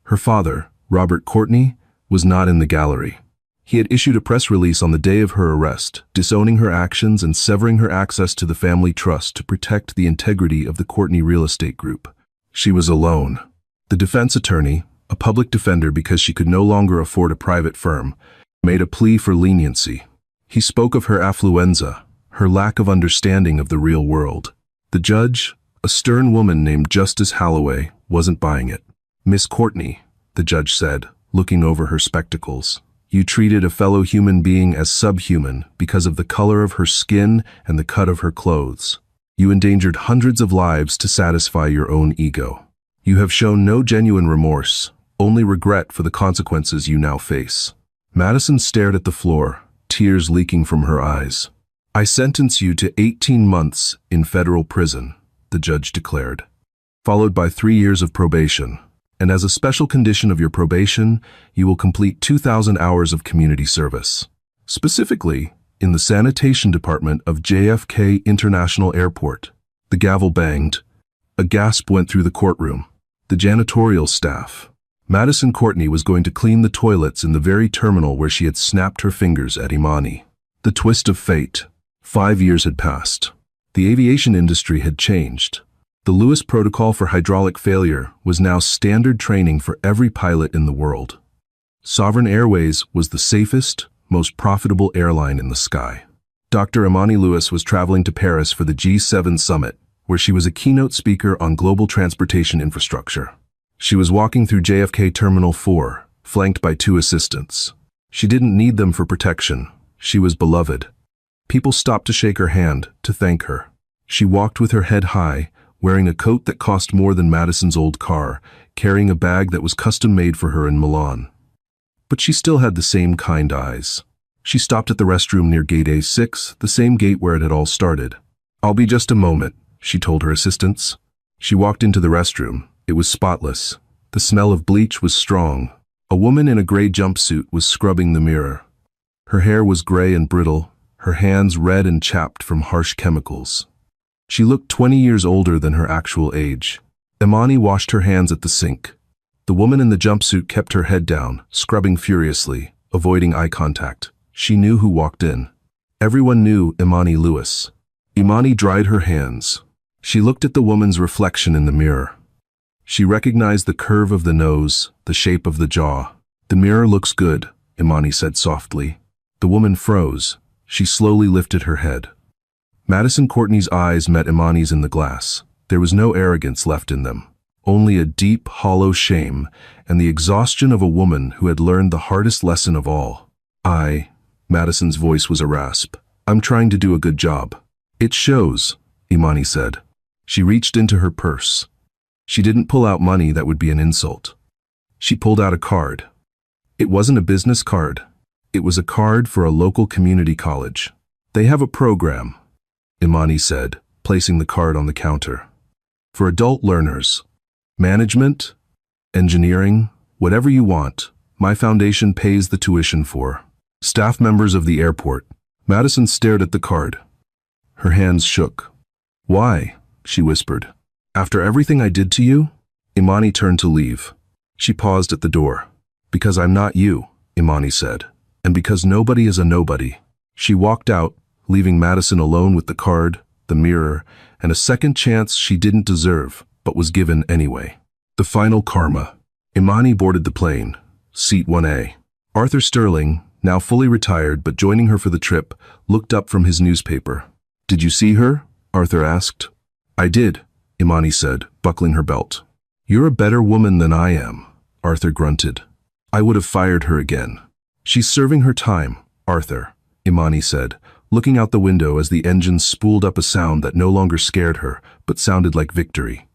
Her father, Robert Courtney, was not in the gallery. He had issued a press release on the day of her arrest, disowning her actions and severing her access to the family trust to protect the integrity of the Courtney Real Estate Group. She was alone. The defense attorney, a public defender because she could no longer afford a private firm, made a plea for leniency. He spoke of her affluenza, her lack of understanding of the real world. The judge, a stern woman named Justice Holloway, wasn't buying it. Miss Courtney, the judge said, looking over her spectacles. You treated a fellow human being as subhuman because of the color of her skin and the cut of her clothes. You endangered hundreds of lives to satisfy your own ego. You have shown no genuine remorse, only regret for the consequences you now face. Madison stared at the floor, tears leaking from her eyes. I sentence you to 18 months in federal prison, the judge declared, followed by 3 years of probation. And as a special condition of your probation, you will complete 2,000 hours of community service. Specifically, in the sanitation department of JFK International Airport. The gavel banged. A gasp went through the courtroom. The janitorial staff. Madison Courtney was going to clean the toilets in the very terminal where she had snapped her fingers at Imani. The twist of fate. 5 years had passed. The aviation industry had changed. The Lewis Protocol for hydraulic failure was now standard training for every pilot in the world. Sovereign Airways was the safest, most profitable airline in the sky. Dr. Imani Lewis was traveling to Paris for the G7 summit, where she was a keynote speaker on global transportation infrastructure. She was walking through JFK Terminal 4, flanked by 2 assistants. She didn't need them for protection. She was beloved. People stopped to shake her hand, to thank her. She walked with her head high, wearing a coat that cost more than Madison's old car, carrying a bag that was custom-made for her in Milan. But she still had the same kind eyes. She stopped at the restroom near gate A6, the same gate where it had all started. I'll be just a moment, she told her assistants. She walked into the restroom. It was spotless. The smell of bleach was strong. A woman in a gray jumpsuit was scrubbing the mirror. Her hair was gray and brittle, her hands red and chapped from harsh chemicals. She looked 20 years older than her actual age. Imani washed her hands at the sink. The woman in the jumpsuit kept her head down, scrubbing furiously, avoiding eye contact. She knew who walked in. Everyone knew Imani Lewis. Imani dried her hands. She looked at the woman's reflection in the mirror. She recognized the curve of the nose, the shape of the jaw. The mirror looks good, Imani said softly. The woman froze. She slowly lifted her head. Madison Courtney's eyes met Imani's in the glass. There was no arrogance left in them. Only a deep, hollow shame, and the exhaustion of a woman who had learned the hardest lesson of all. Madison's voice was a rasp. I'm trying to do a good job. It shows, Imani said. She reached into her purse. She didn't pull out money that would be an insult. She pulled out a card. It wasn't a business card. It was a card for a local community college. They have a program, Imani said, placing the card on the counter. For adult learners. Management, engineering, whatever you want, my foundation pays the tuition for. Staff members of the airport. Madison stared at the card. Her hands shook. Why? She whispered. After everything I did to you? Imani turned to leave. She paused at the door. Because I'm not you, Imani said. And because nobody is a nobody. She walked out, leaving Madison alone with the card, the mirror, and a second chance she didn't deserve, but was given anyway. The final karma. Imani boarded the plane, seat 1A. Arthur Sterling, now fully retired but joining her for the trip, looked up from his newspaper. Did you see her? Arthur asked. I did, Imani said, buckling her belt. You're a better woman than I am, Arthur grunted. I would have fired her again. She's serving her time, Arthur, Imani said, looking out the window as the engine spooled up a sound that no longer scared her, but sounded like victory.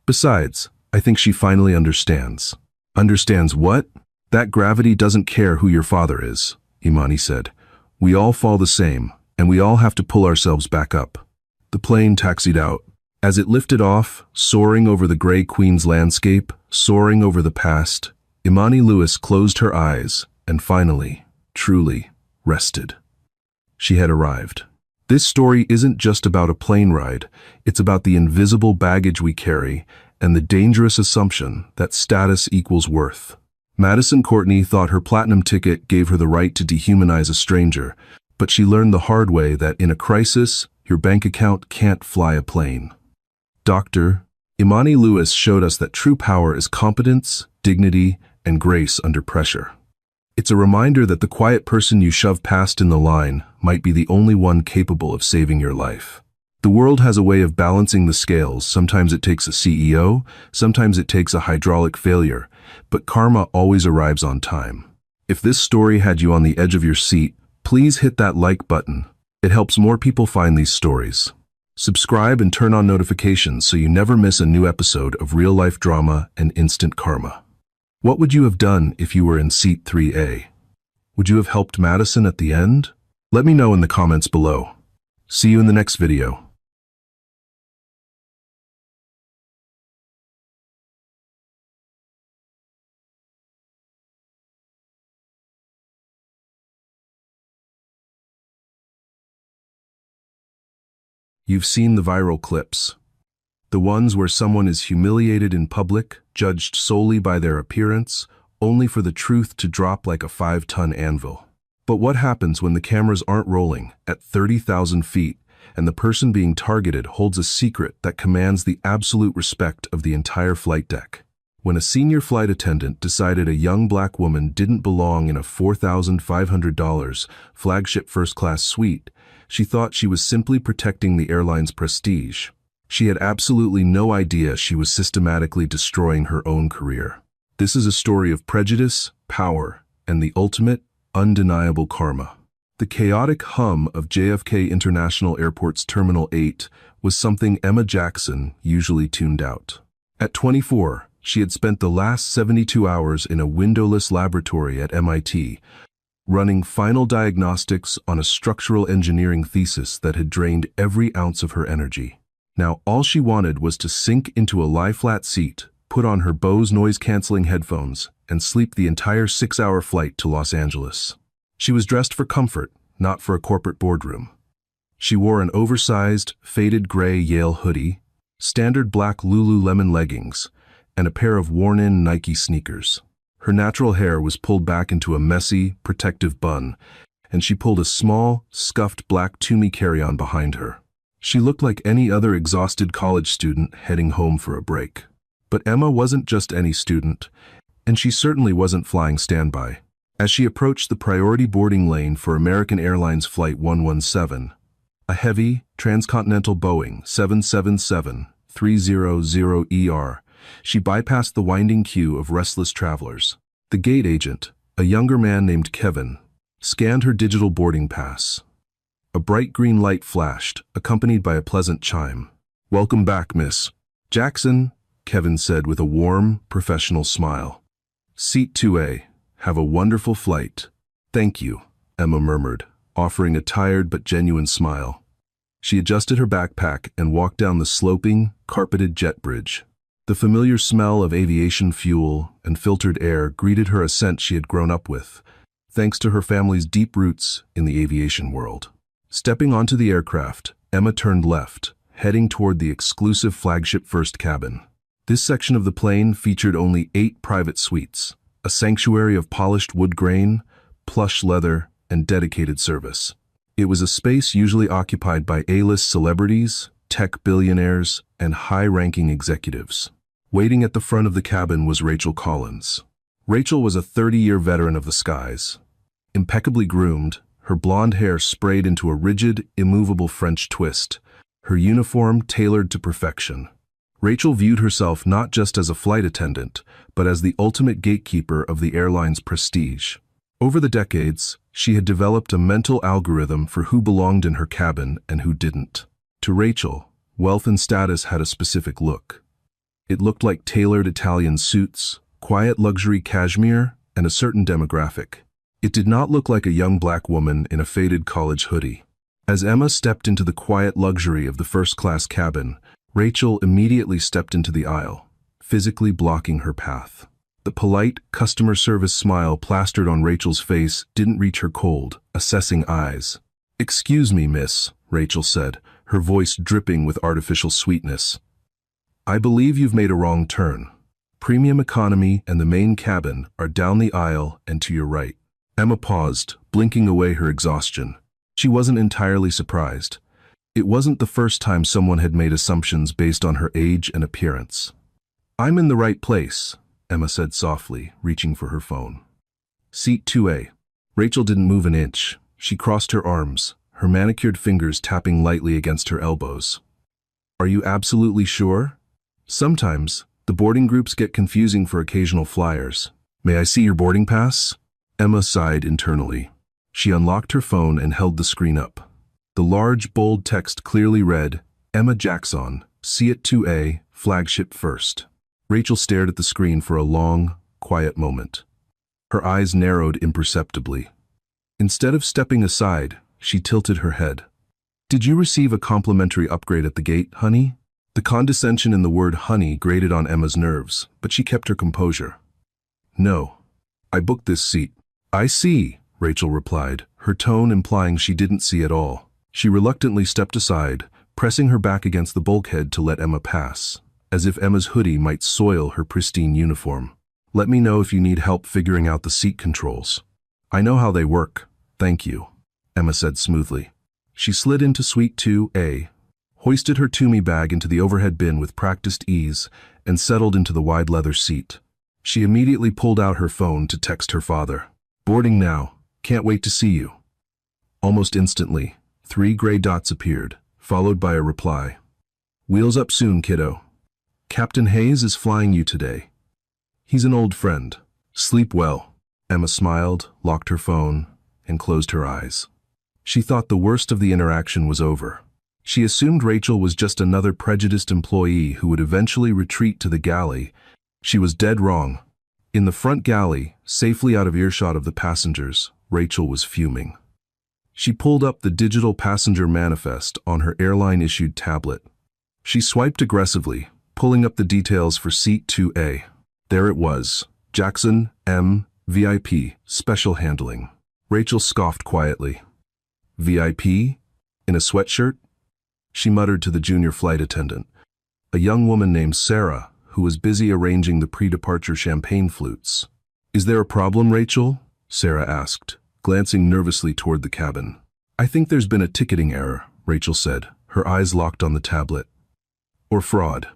Besides, I think she finally understands. Understands what? That gravity doesn't care who your father is, Imani said. We all fall the same, and we all have to pull ourselves back up. The plane taxied out. As it lifted off, soaring over the gray Queens landscape, soaring over the past, Imani Lewis closed her eyes and finally, truly, rested. She had arrived. This story isn't just about a plane ride, it's about the invisible baggage we carry and the dangerous assumption that status equals worth. Madison Courtney thought her platinum ticket gave her the right to dehumanize a stranger, but she learned the hard way that in a crisis, your bank account can't fly a plane. Dr. Imani Lewis showed us that true power is competence, dignity, and grace under pressure. It's a reminder that the quiet person you shove past in the line might be the only one capable of saving your life. The world has a way of balancing the scales. Sometimes it takes a CEO, sometimes it takes a hydraulic failure, but karma always arrives on time. If this story had you on the edge of your seat, please hit that like button. It helps more people find these stories. Subscribe and turn on notifications so you never miss a new episode of real-life drama and instant karma. What would you have done if you were in seat 3A? Would you have helped Madison at the end? Let me know in the comments below. See you in the next video. You've seen the viral clips. The ones where someone is humiliated in public, judged solely by their appearance, only for the truth to drop like a 5-ton anvil. But what happens when the cameras aren't rolling at 30,000 feet and the person being targeted holds a secret that commands the absolute respect of the entire flight deck? When a senior flight attendant decided a young black woman didn't belong in a $4,500 flagship first-class suite, she thought she was simply protecting the airline's prestige. She had absolutely no idea she was systematically destroying her own career. This is a story of prejudice, power, and the ultimate, undeniable karma. The chaotic hum of JFK International Airport's Terminal 8 was something Emma Jackson usually tuned out. At 24, she had spent the last 72 hours in a windowless laboratory at MIT, running final diagnostics on a structural engineering thesis that had drained every ounce of her energy. Now all she wanted was to sink into a lie-flat seat, put on her Bose noise-canceling headphones, and sleep the entire 6-hour flight to Los Angeles. She was dressed for comfort, not for a corporate boardroom. She wore an oversized, faded gray Yale hoodie, standard black Lululemon leggings, and a pair of worn-in Nike sneakers. Her natural hair was pulled back into a messy, protective bun, and she pulled a small, scuffed black Tumi carry-on behind her. She looked like any other exhausted college student heading home for a break. But Emma wasn't just any student, and she certainly wasn't flying standby. As she approached the priority boarding lane for American Airlines Flight 117, a heavy, transcontinental Boeing 777-300ER, she bypassed the winding queue of restless travelers. The gate agent, a younger man named Kevin, scanned her digital boarding pass. A bright green light flashed, accompanied by a pleasant chime. "Welcome back, Miss Jackson," Kevin said with a warm, professional smile. "Seat 2A. Have a wonderful flight." "Thank you," Emma murmured, offering a tired but genuine smile. She adjusted her backpack and walked down the sloping, carpeted jet bridge. The familiar smell of aviation fuel and filtered air greeted her, a scent she had grown up with, thanks to her family's deep roots in the aviation world. Stepping onto the aircraft, Emma turned left, heading toward the exclusive flagship first cabin. This section of the plane featured only 8 private suites, a sanctuary of polished wood grain, plush leather, and dedicated service. It was a space usually occupied by A-list celebrities, tech billionaires, and high-ranking executives. Waiting at the front of the cabin was Rachel Collins. Rachel was a 30-year veteran of the skies. Impeccably groomed, her blonde hair sprayed into a rigid, immovable French twist, her uniform tailored to perfection. Rachel viewed herself not just as a flight attendant, but as the ultimate gatekeeper of the airline's prestige. Over the decades, she had developed a mental algorithm for who belonged in her cabin and who didn't. To Rachel, wealth and status had a specific look. It looked like tailored Italian suits, quiet luxury cashmere, and a certain demographic. It did not look like a young black woman in a faded college hoodie. As Emma stepped into the quiet luxury of the first-class cabin, Rachel immediately stepped into the aisle, physically blocking her path. The polite, customer service smile plastered on Rachel's face didn't reach her cold, assessing eyes. "Excuse me, miss," Rachel said, her voice dripping with artificial sweetness. "I believe you've made a wrong turn. Premium economy and the main cabin are down the aisle and to your right." Emma paused, blinking away her exhaustion. She wasn't entirely surprised. It wasn't the first time someone had made assumptions based on her age and appearance. "I'm in the right place," Emma said softly, reaching for her phone. "Seat 2A. Rachel didn't move an inch. She crossed her arms, her manicured fingers tapping lightly against her elbows. Are you absolutely sure? Sometimes, the boarding groups get confusing for occasional flyers. May I see your boarding pass? Emma sighed internally. She unlocked her phone and held the screen up. The large, bold text clearly read, Emma Jackson, Seat 2A, flagship first. Rachel stared at the screen for a long, quiet moment. Her eyes narrowed imperceptibly. Instead of stepping aside, she tilted her head. Did you receive a complimentary upgrade at the gate, honey? The condescension in the word honey grated on Emma's nerves, but she kept her composure. No. I booked this seat. I see, Rachel replied, her tone implying she didn't see at all. She reluctantly stepped aside, pressing her back against the bulkhead to let Emma pass, as if Emma's hoodie might soil her pristine uniform. Let me know if you need help figuring out the seat controls. I know how they work, thank you, Emma said smoothly. She slid into Suite 2A, hoisted her Toomey bag into the overhead bin with practiced ease, and settled into the wide leather seat. She immediately pulled out her phone to text her father. Boarding now, can't wait to see you. Almost instantly, 3 gray dots appeared, followed by a reply. Wheels up soon, kiddo. Captain Hayes is flying you today. He's an old friend. Sleep well. Emma smiled, locked her phone, and closed her eyes. She thought the worst of the interaction was over. She assumed Rachel was just another prejudiced employee who would eventually retreat to the galley. She was dead wrong. In the front galley, safely out of earshot of the passengers, Rachel was fuming. She pulled up the digital passenger manifest on her airline-issued tablet. She swiped aggressively, pulling up the details for Seat 2A. There it was, Jackson, M, VIP, special handling. Rachel scoffed quietly. VIP? In a sweatshirt? She muttered to the junior flight attendant, a young woman named Sarah, who was busy arranging the pre-departure champagne flutes. Is there a problem, Rachel? Sarah asked, glancing nervously toward the cabin. I think there's been a ticketing error, Rachel said, her eyes locked on the tablet. Or fraud.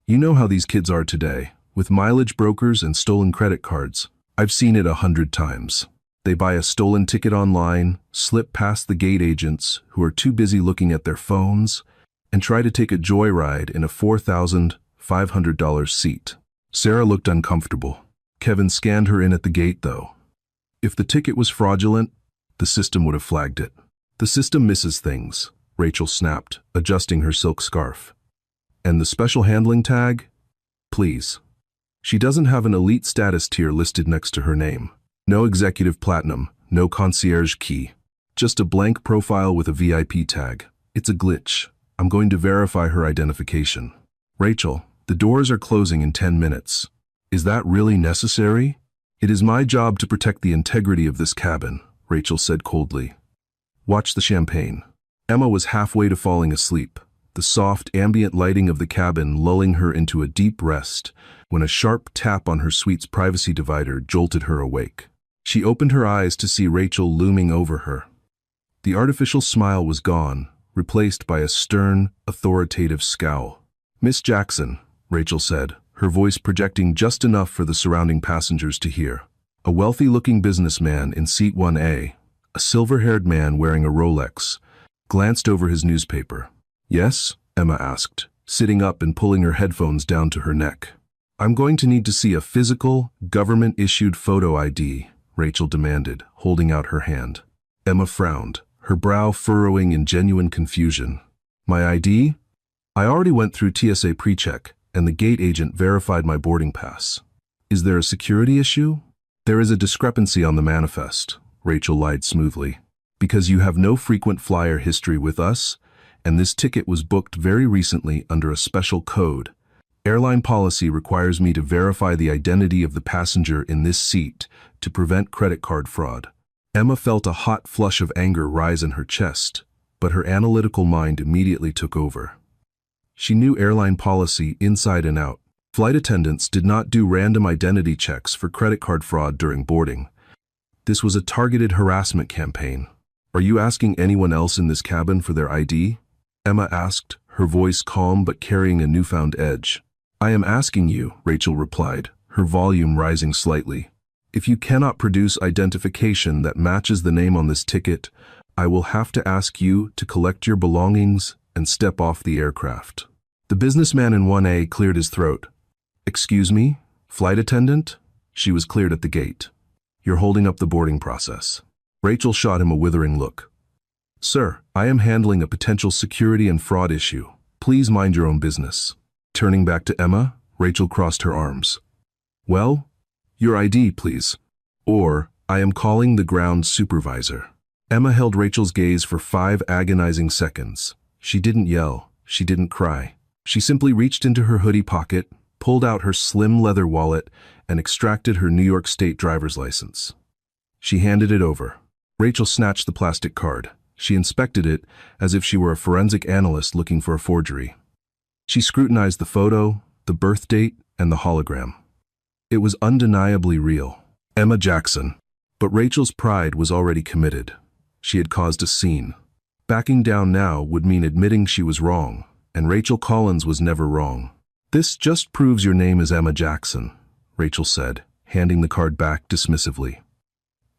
You know how these kids are today, with mileage brokers and stolen credit cards. I've seen it 100 times. They buy a stolen ticket online, slip past the gate agents who are too busy looking at their phones, and try to take a joyride in a $4,500 seat. Sarah looked uncomfortable. Kevin scanned her in at the gate, though. If the ticket was fraudulent, the system would have flagged it. The system misses things, Rachel snapped, adjusting her silk scarf. And the special handling tag? Please. She doesn't have an elite status tier listed next to her name. No executive platinum, no concierge key. Just a blank profile with a VIP tag. It's a glitch. I'm going to verify her identification. Rachel, the doors are closing in 10 minutes. Is that really necessary? It is my job to protect the integrity of this cabin, Rachel said coldly. Watch the champagne. Emma was halfway to falling asleep, the soft ambient lighting of the cabin lulling her into a deep rest, when a sharp tap on her suite's privacy divider jolted her awake. She opened her eyes to see Rachel looming over her. The artificial smile was gone, replaced by a stern, authoritative scowl. Miss Jackson, Rachel said, her voice projecting just enough for the surrounding passengers to hear. A wealthy-looking businessman in Seat 1A, a silver-haired man wearing a Rolex, glanced over his newspaper. Yes? Emma asked, sitting up and pulling her headphones down to her neck. I'm going to need to see a physical, government-issued photo ID, Rachel demanded, holding out her hand. Emma frowned, her brow furrowing in genuine confusion. My ID? I already went through TSA pre-check, and the gate agent verified my boarding pass. Is there a security issue? There is a discrepancy on the manifest, Rachel lied smoothly. Because you have no frequent flyer history with us, and this ticket was booked very recently under a special code. Airline policy requires me to verify the identity of the passenger in this seat to prevent credit card fraud. Emma felt a hot flush of anger rise in her chest, but her analytical mind immediately took over. She knew airline policy inside and out. Flight attendants did not do random identity checks for credit card fraud during boarding. This was a targeted harassment campaign. Are you asking anyone else in this cabin for their ID? Emma asked, her voice calm but carrying a newfound edge. I am asking you, Rachel replied, her volume rising slightly. If you cannot produce identification that matches the name on this ticket, I will have to ask you to collect your belongings and step off the aircraft. The businessman in 1A cleared his throat. Excuse me, flight attendant? She was cleared at the gate. You're holding up the boarding process. Rachel shot him a withering look. Sir, I am handling a potential security and fraud issue. Please mind your own business. Turning back to Emma, Rachel crossed her arms. Well, your ID, please. Or, I am calling the ground supervisor. Emma held Rachel's gaze for 5 agonizing seconds. She didn't yell. She didn't cry. She simply reached into her hoodie pocket, pulled out her slim leather wallet, and extracted her New York State driver's license. She handed it over. Rachel snatched the plastic card. She inspected it as if she were a forensic analyst looking for a forgery. She scrutinized the photo, the birth date, and the hologram. It was undeniably real. Emma Jackson. But Rachel's pride was already committed. She had caused a scene. Backing down now would mean admitting she was wrong, and Rachel Collins was never wrong. This just proves your name is Emma Jackson, Rachel said, handing the card back dismissively.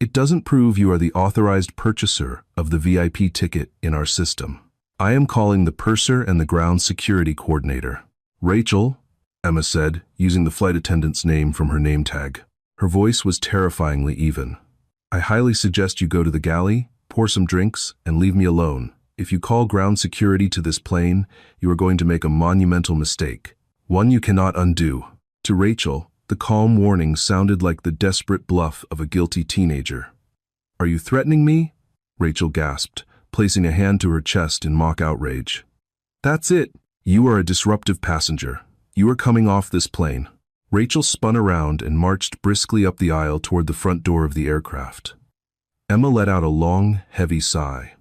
It doesn't prove you are the authorized purchaser of the VIP ticket in our system. I am calling the purser and the ground security coordinator. Rachel, Emma said, using the flight attendant's name from her name tag. Her voice was terrifyingly even. I highly suggest you go to the galley, pour some drinks, and leave me alone. If you call ground security to this plane, you are going to make a monumental mistake. One you cannot undo. To Rachel, the calm warning sounded like the desperate bluff of a guilty teenager. Are you threatening me? Rachel gasped, placing a hand to her chest in mock outrage. That's it. You are a disruptive passenger. You are coming off this plane. Rachel spun around and marched briskly up the aisle toward the front door of the aircraft. Emma let out a long, heavy sigh.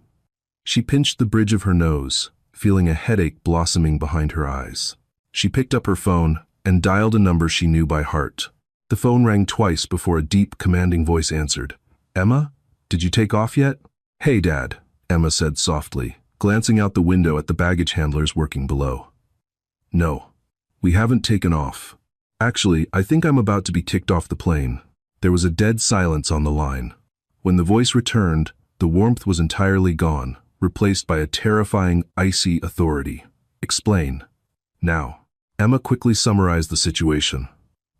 She pinched the bridge of her nose, feeling a headache blossoming behind her eyes. She picked up her phone and dialed a number she knew by heart. The phone rang twice before a deep, commanding voice answered. Emma, did you take off yet? Hey, Dad, Emma said softly, glancing out the window at the baggage handlers working below. No, we haven't taken off. Actually, I think I'm about to be kicked off the plane. There was a dead silence on the line. When the voice returned, the warmth was entirely gone, replaced by a terrifying, icy authority. Explain. Now. Emma quickly summarized the situation.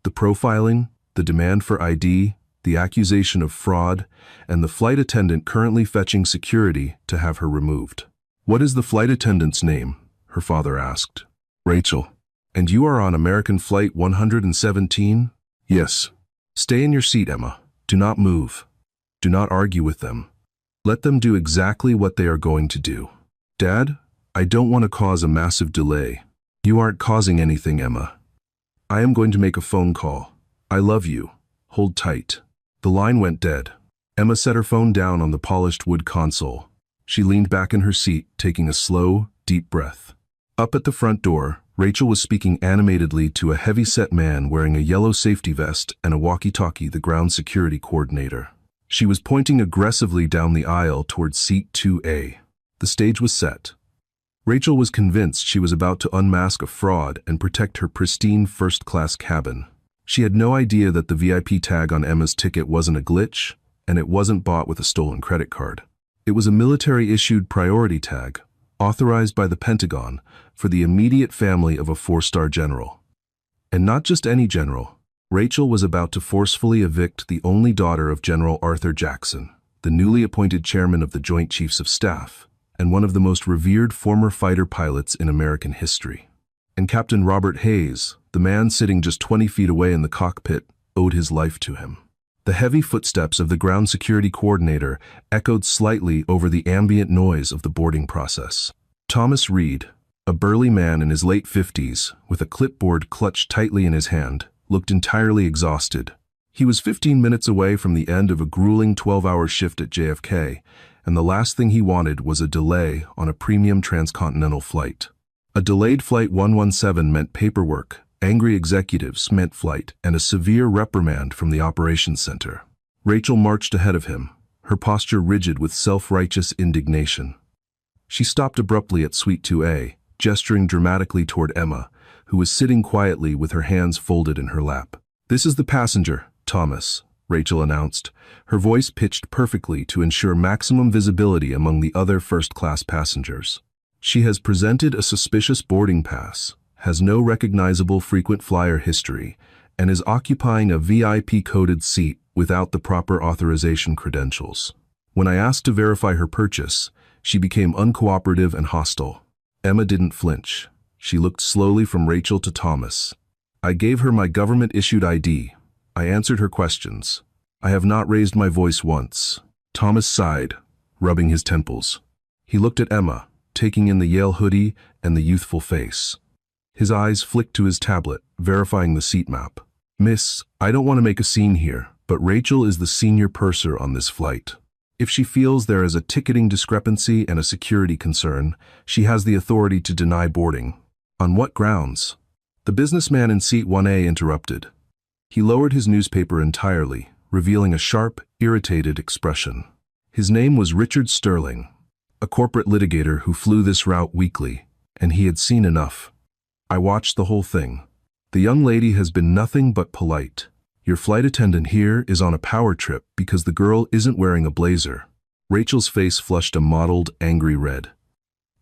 The profiling, the demand for ID, the accusation of fraud, and the flight attendant currently fetching security to have her removed. What is the flight attendant's name? Her father asked. Rachel. And you are on American Flight 117? Yes. Stay in your seat, Emma. Do not move. Do not argue with them. Let them do exactly what they are going to do. Dad, I don't want to cause a massive delay. You aren't causing anything, Emma. I am going to make a phone call. I love you. Hold tight. The line went dead. Emma set her phone down on the polished wood console. She leaned back in her seat, taking a slow, deep breath. Up at the front door, Rachel was speaking animatedly to a heavy-set man wearing a yellow safety vest and a walkie-talkie, the ground security coordinator. She was pointing aggressively down the aisle towards seat 2A. The stage was set. Rachel was convinced she was about to unmask a fraud and protect her pristine first-class cabin. She had no idea that the VIP tag on Emma's ticket wasn't a glitch, and it wasn't bought with a stolen credit card. It was a military-issued priority tag, authorized by the Pentagon, for the immediate family of a 4-star general. And not just any general. Rachel was about to forcefully evict the only daughter of General Arthur Jackson, the newly appointed chairman of the Joint Chiefs of Staff, and one of the most revered former fighter pilots in American history. And Captain Robert Hayes, the man sitting just 20 feet away in the cockpit, owed his life to him. The heavy footsteps of the ground security coordinator echoed slightly over the ambient noise of the boarding process. Thomas Reed, a burly man in his late 50s, with a clipboard clutched tightly in his hand, looked entirely exhausted. He was 15 minutes away from the end of a grueling 12-hour shift at JFK, and the last thing he wanted was a delay on a premium transcontinental flight. A delayed Flight 117 meant paperwork, angry executives meant flight, and a severe reprimand from the operations center. Rachel marched ahead of him, her posture rigid with self-righteous indignation. She stopped abruptly at Suite 2A, gesturing dramatically toward Emma, who was sitting quietly with her hands folded in her lap. This is the passenger, Thomas, Rachel announced, her voice pitched perfectly to ensure maximum visibility among the other first-class passengers. She has presented a suspicious boarding pass, has no recognizable frequent flyer history, and is occupying a VIP-coded seat without the proper authorization credentials. When I asked to verify her purchase, she became uncooperative and hostile. Emma didn't flinch. She looked slowly from Rachel to Thomas. I gave her my government-issued ID. I answered her questions. I have not raised my voice once. Thomas sighed, rubbing his temples. He looked at Emma, taking in the Yale hoodie and the youthful face. His eyes flicked to his tablet, verifying the seat map. Miss, I don't want to make a scene here, but Rachel is the senior purser on this flight. If she feels there is a ticketing discrepancy and a security concern, she has the authority to deny boarding. On what grounds? The businessman in seat 1A interrupted. He lowered his newspaper entirely, revealing a sharp, irritated expression. His name was Richard Sterling, a corporate litigator who flew this route weekly, and he had seen enough. I watched the whole thing. The young lady has been nothing but polite. Your flight attendant here is on a power trip because the girl isn't wearing a blazer. Rachel's face flushed a mottled, angry red.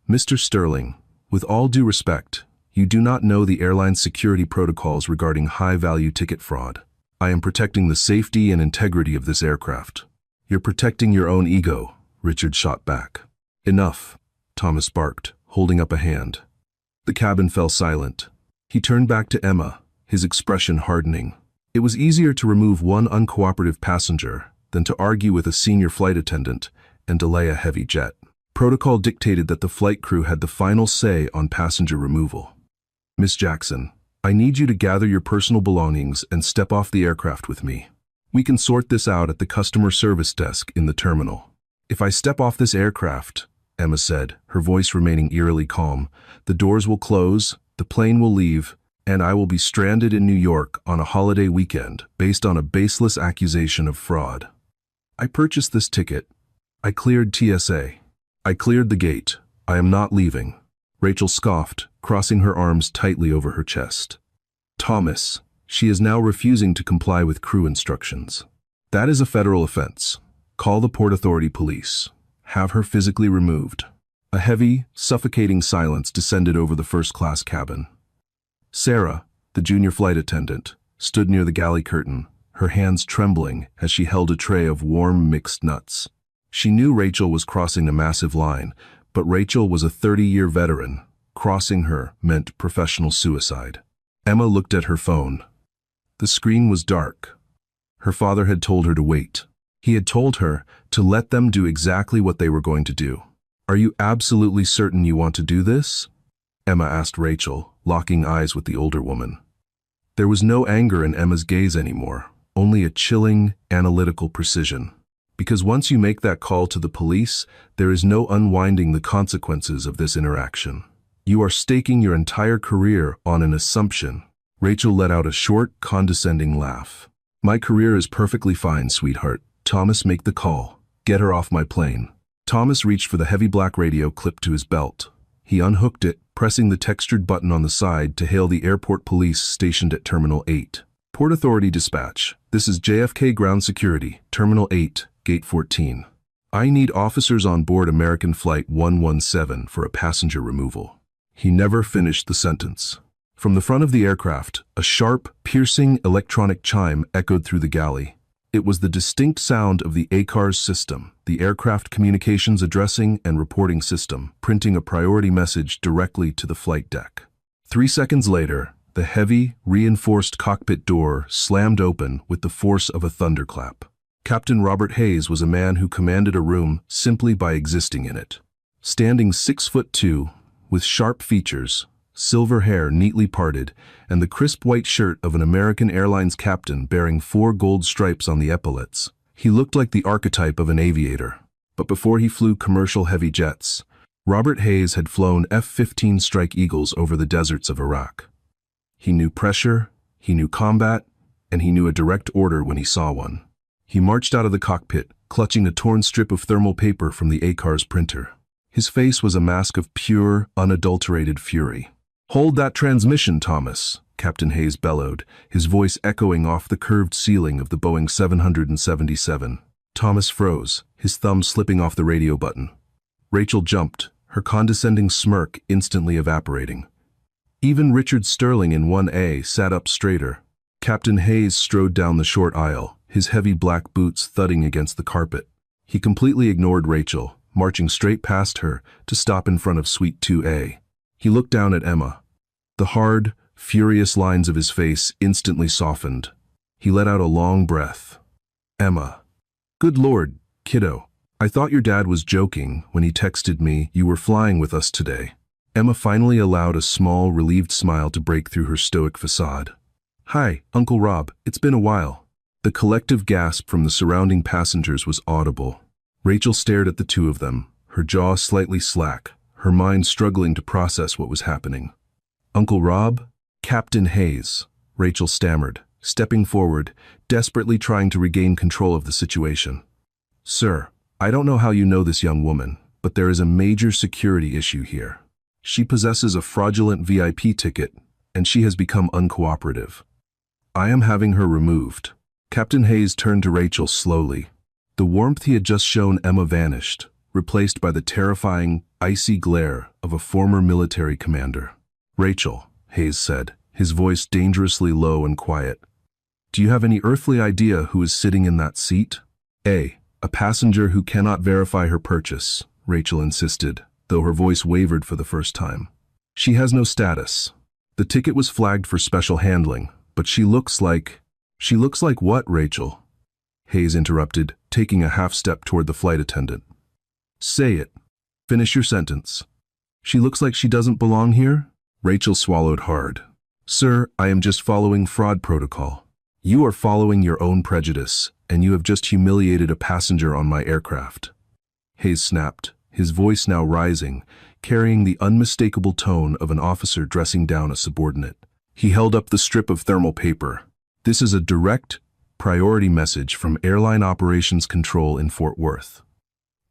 Mr. Sterling, with all due respect, you do not know the airline's security protocols regarding high-value ticket fraud. I am protecting the safety and integrity of this aircraft. You're protecting your own ego, Richard shot back. Enough, Thomas barked, holding up a hand. The cabin fell silent. He turned back to Emma, his expression hardening. It was easier to remove one uncooperative passenger than to argue with a senior flight attendant and delay a heavy jet. Protocol dictated that the flight crew had the final say on passenger removal. Miss Jackson, I need you to gather your personal belongings and step off the aircraft with me. We can sort this out at the customer service desk in the terminal. If I step off this aircraft, Emma said, her voice remaining eerily calm, the doors will close, the plane will leave, and I will be stranded in New York on a holiday weekend based on a baseless accusation of fraud. I purchased this ticket. I cleared TSA. I cleared the gate. I am not leaving. Rachel scoffed, crossing her arms tightly over her chest. Thomas, she is now refusing to comply with crew instructions. That is a federal offense. Call the Port Authority police. Have her physically removed. A heavy, suffocating silence descended over the first-class cabin. Sarah, the junior flight attendant, stood near the galley curtain, her hands trembling as she held a tray of warm mixed nuts. She knew Rachel was crossing a massive line, but Rachel was a 30-year veteran. Crossing her meant professional suicide. Emma looked at her phone. The screen was dark. Her father had told her to wait. He had told her to let them do exactly what they were going to do. Are you absolutely certain you want to do this? Emma asked Rachel, locking eyes with the older woman. There was no anger in Emma's gaze anymore, only a chilling, analytical precision. Because once you make that call to the police, there is no unwinding the consequences of this interaction. You are staking your entire career on an assumption. Rachel let out a short, condescending laugh. My career is perfectly fine, sweetheart. Thomas, make the call. Get her off my plane. Thomas reached for the heavy black radio clipped to his belt. He unhooked it, pressing the textured button on the side to hail the airport police stationed at Terminal 8. Port Authority dispatch. This is JFK Ground Security, Terminal 8, Gate 14. I need officers on board American Flight 117 for a passenger removal. He never finished the sentence. From the front of the aircraft, a sharp, piercing electronic chime echoed through the galley. It was the distinct sound of the ACARS system, the Aircraft Communications Addressing and Reporting System, printing a priority message directly to the flight deck. 3 seconds later, the heavy, reinforced cockpit door slammed open with the force of a thunderclap. Captain Robert Hayes was a man who commanded a room simply by existing in it. Standing 6'2", with sharp features, silver hair neatly parted, and the crisp white shirt of an American Airlines captain bearing 4 gold stripes on the epaulets, he looked like the archetype of an aviator. But before he flew commercial heavy jets, Robert Hayes had flown F-15 Strike Eagles over the deserts of Iraq. He knew pressure, he knew combat, and he knew a direct order when he saw one. He marched out of the cockpit, clutching a torn strip of thermal paper from the ACARS printer. His face was a mask of pure, unadulterated fury. "Hold that transmission, Thomas," Captain Hayes bellowed, his voice echoing off the curved ceiling of the Boeing 777. Thomas froze, his thumb slipping off the radio button. Rachel jumped, her condescending smirk instantly evaporating. Even Richard Sterling in 1A sat up straighter. Captain Hayes strode down the short aisle, his heavy black boots thudding against the carpet. He completely ignored Rachel, marching straight past her to stop in front of Suite 2A. He looked down at Emma. The hard, furious lines of his face instantly softened. He let out a long breath. "Emma. Good Lord, kiddo. I thought your dad was joking when he texted me you were flying with us today." Emma finally allowed a small, relieved smile to break through her stoic facade. "Hi, Uncle Rob, it's been a while." The collective gasp from the surrounding passengers was audible. Rachel stared at the two of them, her jaw slightly slack, her mind struggling to process what was happening. "Uncle Rob?" "Captain Hayes," Rachel stammered, stepping forward, desperately trying to regain control of the situation. "Sir, I don't know how you know this young woman, but there is a major security issue here. She possesses a fraudulent VIP ticket, and she has become uncooperative. I am having her removed." Captain Hayes turned to Rachel slowly. The warmth he had just shown Emma vanished, replaced by the terrifying, icy glare of a former military commander. "Rachel," Hayes said, his voice dangerously low and quiet, "do you have any earthly idea who is sitting in that seat?" A passenger who cannot verify her purchase," Rachel insisted, though her voice wavered for the first time. "She has no status. The ticket was flagged for special handling, but she looks like what, Rachel?" Hayes interrupted, taking a half step toward the flight attendant. "Say it. Finish your sentence." "She looks like she doesn't belong here?" Rachel swallowed hard. "Sir, I am just following fraud protocol. You are following your own prejudice, and you have just humiliated a passenger on my aircraft." Hayes snapped, his voice now rising, carrying the unmistakable tone of an officer dressing down a subordinate. He held up the strip of thermal paper. "This is a direct, priority message from Airline Operations Control in Fort Worth.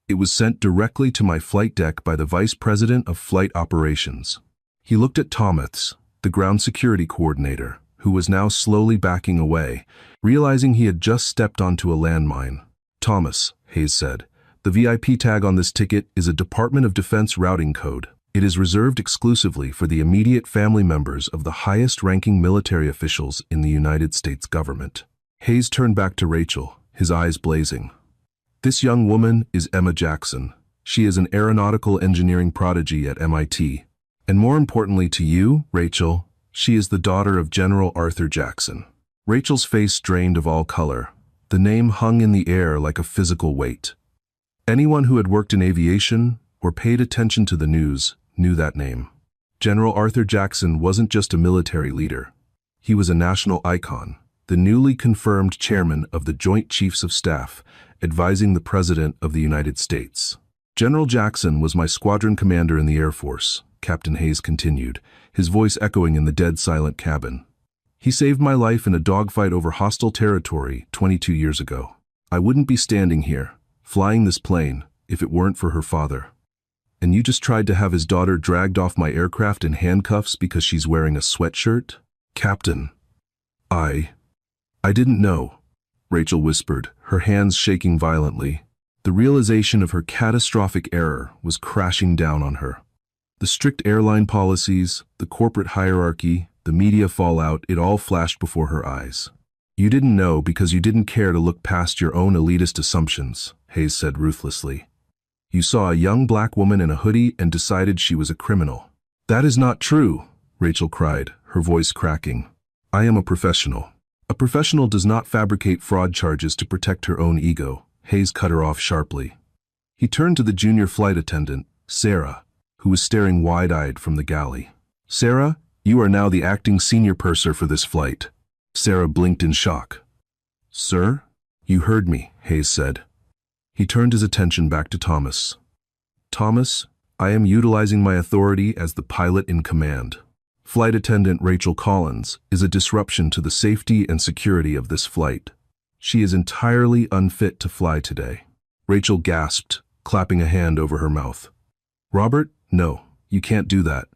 It was sent directly to my flight deck by the Vice President of Flight Operations." He looked at Thomas, the ground security coordinator, who was now slowly backing away, realizing he had just stepped onto a landmine. "Thomas," Hayes said, "the VIP tag on this ticket is a Department of Defense routing code. It is reserved exclusively for the immediate family members of the highest-ranking military officials in the United States government." Hayes turned back to Rachel, his eyes blazing. "This young woman is Emma Jackson. She is an aeronautical engineering prodigy at MIT. And more importantly to you, Rachel, she is the daughter of General Arthur Jackson." Rachel's face drained of all color. The name hung in the air like a physical weight. Anyone who had worked in aviation or paid attention to the news knew that name. General Arthur Jackson wasn't just a military leader. He was a national icon, the newly confirmed chairman of the Joint Chiefs of Staff, advising the President of the United States. "General Jackson was my squadron commander in the Air Force," Captain Hayes continued, his voice echoing in the dead silent cabin. "He saved my life in a dogfight over hostile territory 22 years ago. I wouldn't be standing here, flying this plane, if it weren't for her father. And you just tried to have his daughter dragged off my aircraft in handcuffs because she's wearing a sweatshirt?" "Captain, I didn't know," Rachel whispered, her hands shaking violently. The realization of her catastrophic error was crashing down on her. The strict airline policies, the corporate hierarchy, the media fallout, it all flashed before her eyes. "You didn't know because you didn't care to look past your own elitist assumptions," Hayes said ruthlessly. "You saw a young black woman in a hoodie and decided she was a criminal." "That is not true," Rachel cried, her voice cracking. "I am a professional. A professional does not fabricate fraud charges to protect her own ego." Hayes cut her off sharply. He turned to the junior flight attendant, Sarah, who was staring wide-eyed from the galley. "Sarah, you are now the acting senior purser for this flight." Sarah blinked in shock. "Sir?" "You heard me," Hayes said. He turned his attention back to Thomas. "Thomas, I am utilizing my authority as the pilot in command. Flight attendant Rachel Collins is a disruption to the safety and security of this flight. She is entirely unfit to fly today." Rachel gasped, clapping a hand over her mouth. "Robert, no, you can't do that.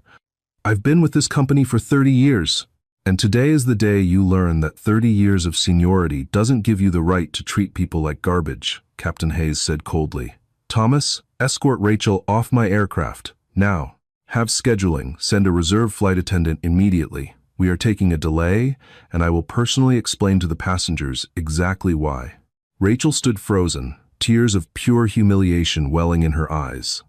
I've been with this company for 30 years, and today is the day you learn that 30 years of seniority doesn't give you the right to treat people like garbage, Captain Hayes said coldly. Thomas, escort Rachel off my aircraft, now. Have scheduling, send a reserve flight attendant immediately. We are taking a delay, and I will personally explain to the passengers exactly why. Rachel stood frozen, tears of pure humiliation welling in her eyes.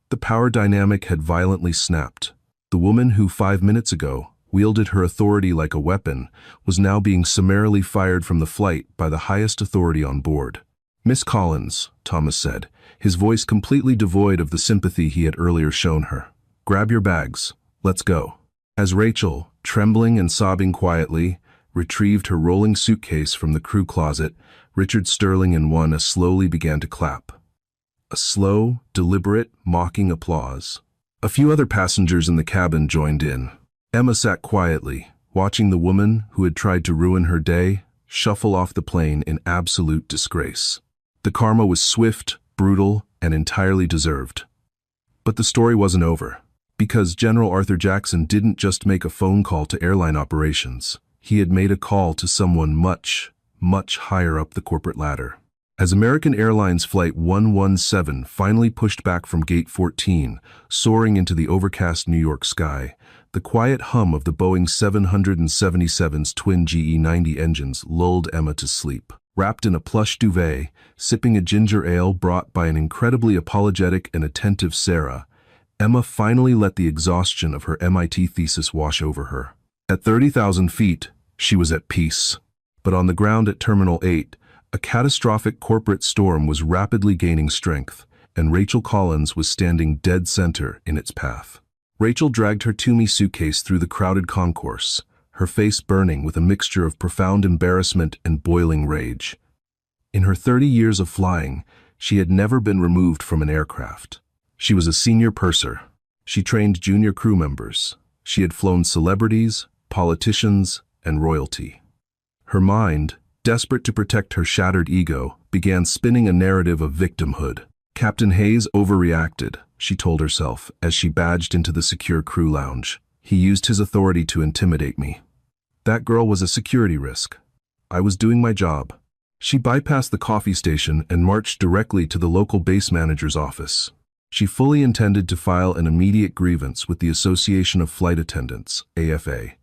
The power dynamic had violently snapped. The woman who 5 minutes ago wielded her authority like a weapon was now being summarily fired from the flight by the highest authority on board. Miss Collins, Thomas said, his voice completely devoid of the sympathy he had earlier shown her. Grab your bags. Let's go. As Rachel, trembling and sobbing quietly, retrieved her rolling suitcase from the crew closet, Richard Sterling and One slowly began to clap. A slow, deliberate, mocking applause. A few other passengers in the cabin joined in. Emma sat quietly, watching the woman who had tried to ruin her day shuffle off the plane in absolute disgrace. The karma was swift, brutal, and entirely deserved. But the story wasn't over. Because General Arthur Jackson didn't just make a phone call to airline operations. He had made a call to someone much, much higher up the corporate ladder. As American Airlines Flight 117 finally pushed back from Gate 14, soaring into the overcast New York sky, the quiet hum of the Boeing 777's twin GE90 engines lulled Emma to sleep. Wrapped in a plush duvet, sipping a ginger ale brought by an incredibly apologetic and attentive Sarah, Emma finally let the exhaustion of her MIT thesis wash over her. At 30,000 feet, she was at peace. But on the ground at Terminal 8, a catastrophic corporate storm was rapidly gaining strength, and Rachel Collins was standing dead center in its path. Rachel dragged her Toomey suitcase through the crowded concourse, her face burning with a mixture of profound embarrassment and boiling rage. In her 30 years of flying, she had never been removed from an aircraft. She was a senior purser. She trained junior crew members. She had flown celebrities, politicians, and royalty. Her mind, desperate to protect her shattered ego, began spinning a narrative of victimhood. Captain Hayes overreacted, she told herself as she badged into the secure crew lounge. He used his authority to intimidate me. That girl was a security risk. I was doing my job. She bypassed the coffee station and marched directly to the local base manager's office. She fully intended to file an immediate grievance with the Association of Flight Attendants, AFA,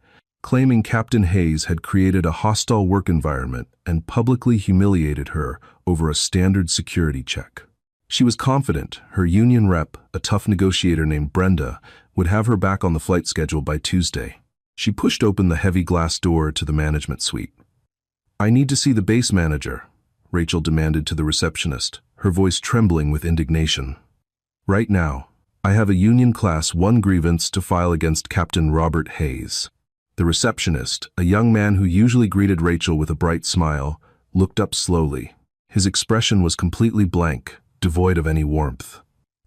claiming Captain Hayes had created a hostile work environment and publicly humiliated her over a standard security check. She was confident her union rep, a tough negotiator named Brenda, would have her back on the flight schedule by Tuesday. She pushed open the heavy glass door to the management suite. "I need to see the base manager," Rachel demanded to the receptionist, her voice trembling with indignation. "Right now, I have a Union Class 1 grievance to file against Captain Robert Hayes." The receptionist, a young man who usually greeted Rachel with a bright smile, looked up slowly. His expression was completely blank, devoid of any warmth.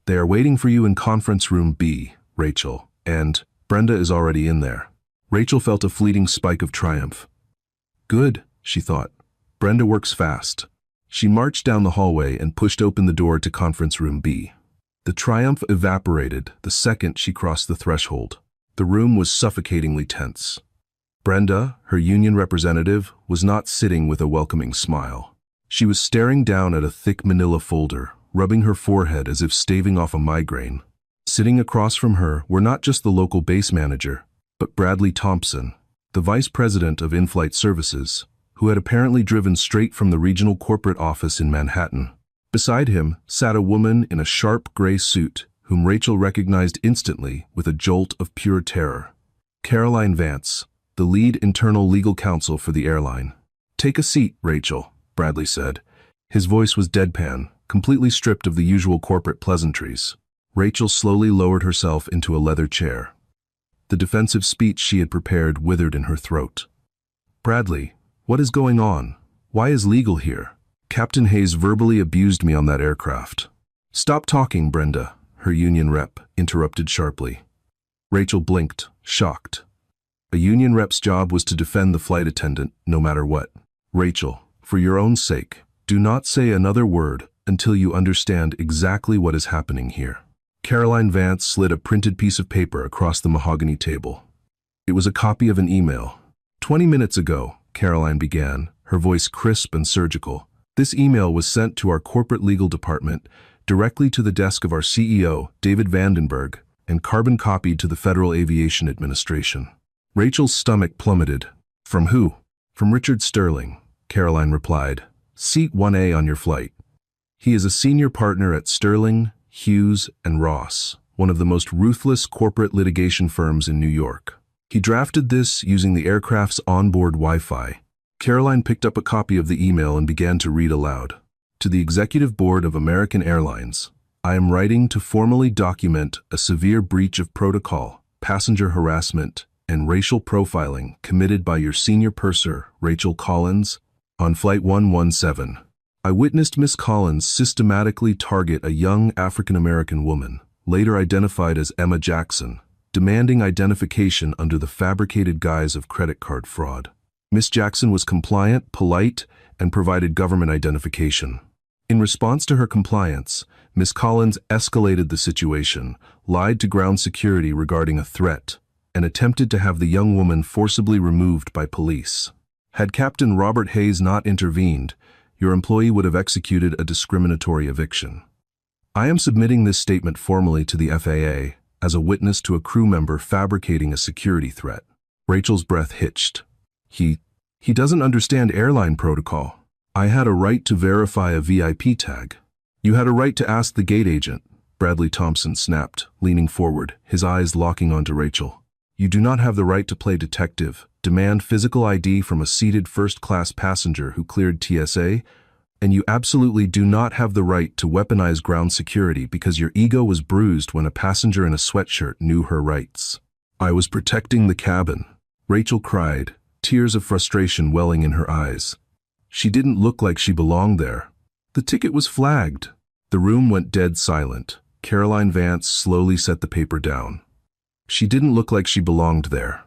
"They are waiting for you in conference room B, Rachel, and Brenda is already in there." Rachel felt a fleeting spike of triumph. Good, she thought. Brenda works fast. She marched down the hallway and pushed open the door to conference room B. The triumph evaporated the second she crossed the threshold. The room was suffocatingly tense. Brenda, her union representative, was not sitting with a welcoming smile. She was staring down at a thick manila folder, rubbing her forehead as if staving off a migraine. Sitting across from her were not just the local base manager, but Bradley Thompson, the vice president of in-flight services, who had apparently driven straight from the regional corporate office in Manhattan. Beside him sat a woman in a sharp gray suit, whom Rachel recognized instantly with a jolt of pure terror. Caroline Vance, the lead internal legal counsel for the airline. "Take a seat, Rachel," Bradley said. His voice was deadpan, completely stripped of the usual corporate pleasantries. Rachel slowly lowered herself into a leather chair. The defensive speech she had prepared withered in her throat. "Bradley, what is going on? Why is legal here? Captain Hayes verbally abused me on that aircraft." "Stop talking, Brenda," her union rep interrupted sharply. Rachel blinked, shocked. A union rep's job was to defend the flight attendant, no matter what. "Rachel, for your own sake, do not say another word until you understand exactly what is happening here." Caroline Vance slid a printed piece of paper across the mahogany table. It was a copy of an email. 20 minutes ago, Caroline began, her voice crisp and surgical. This email was sent to our corporate legal department, directly to the desk of our CEO, David Vandenberg, and carbon copied to the Federal Aviation Administration. Rachel's stomach plummeted. From who? From Richard Sterling, Caroline replied. Seat 1A on your flight. He is a senior partner at Sterling, Hughes, and Ross, one of the most ruthless corporate litigation firms in New York. He drafted this using the aircraft's onboard Wi-Fi. Caroline picked up a copy of the email and began to read aloud. To the Executive Board of American Airlines, I am writing to formally document a severe breach of protocol, passenger harassment, and racial profiling committed by your senior purser, Rachel Collins, on Flight 117. I witnessed Miss Collins systematically target a young African-American woman, later identified as Emma Jackson, demanding identification under the fabricated guise of credit card fraud. Miss Jackson was compliant, polite, and provided government identification. In response to her compliance, Miss Collins escalated the situation, lied to ground security regarding a threat, and attempted to have the young woman forcibly removed by police. Had Captain Robert Hayes not intervened, your employee would have executed a discriminatory eviction. I am submitting this statement formally to the FAA as a witness to a crew member fabricating a security threat. Rachel's breath hitched. He doesn't understand airline protocol. I had a right to verify a VIP tag. You had a right to ask the gate agent, Bradley Thompson snapped, leaning forward, his eyes locking onto Rachel. You do not have the right to play detective, demand physical ID from a seated first-class passenger who cleared TSA, and you absolutely do not have the right to weaponize ground security because your ego was bruised when a passenger in a sweatshirt knew her rights. I was protecting the cabin, Rachel cried, tears of frustration welling in her eyes. She didn't look like she belonged there. The ticket was flagged. The room went dead silent. Caroline Vance slowly set the paper down. She didn't look like she belonged there.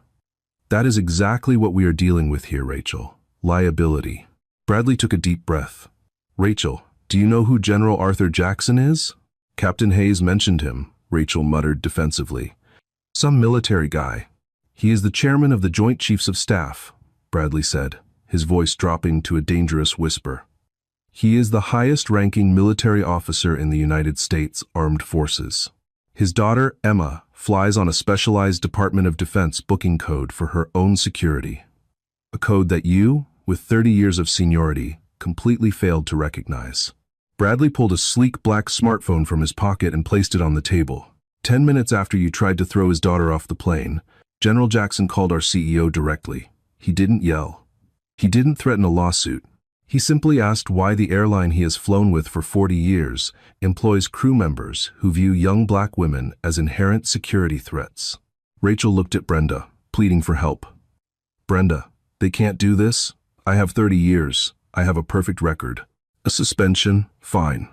That is exactly what we are dealing with here, Rachel. Liability. Bradley took a deep breath. Rachel, do you know who General Arthur Jackson is? Captain Hayes mentioned him, Rachel muttered defensively. Some military guy. He is the chairman of the Joint Chiefs of Staff, Bradley said, his voice dropping to a dangerous whisper. He is the highest-ranking military officer in the United States Armed Forces. His daughter, Emma, flies on a specialized Department of Defense booking code for her own security. A code that you, with 30 years of seniority, completely failed to recognize. Bradley pulled a sleek black smartphone from his pocket and placed it on the table. 10 minutes after you tried to throw his daughter off the plane, General Jackson called our CEO directly. He didn't yell. He didn't threaten a lawsuit. He simply asked why the airline he has flown with for 40 years employs crew members who view young black women as inherent security threats. Rachel looked at Brenda, pleading for help. Brenda, they can't do this. I have 30 years. I have a perfect record. A suspension, fine.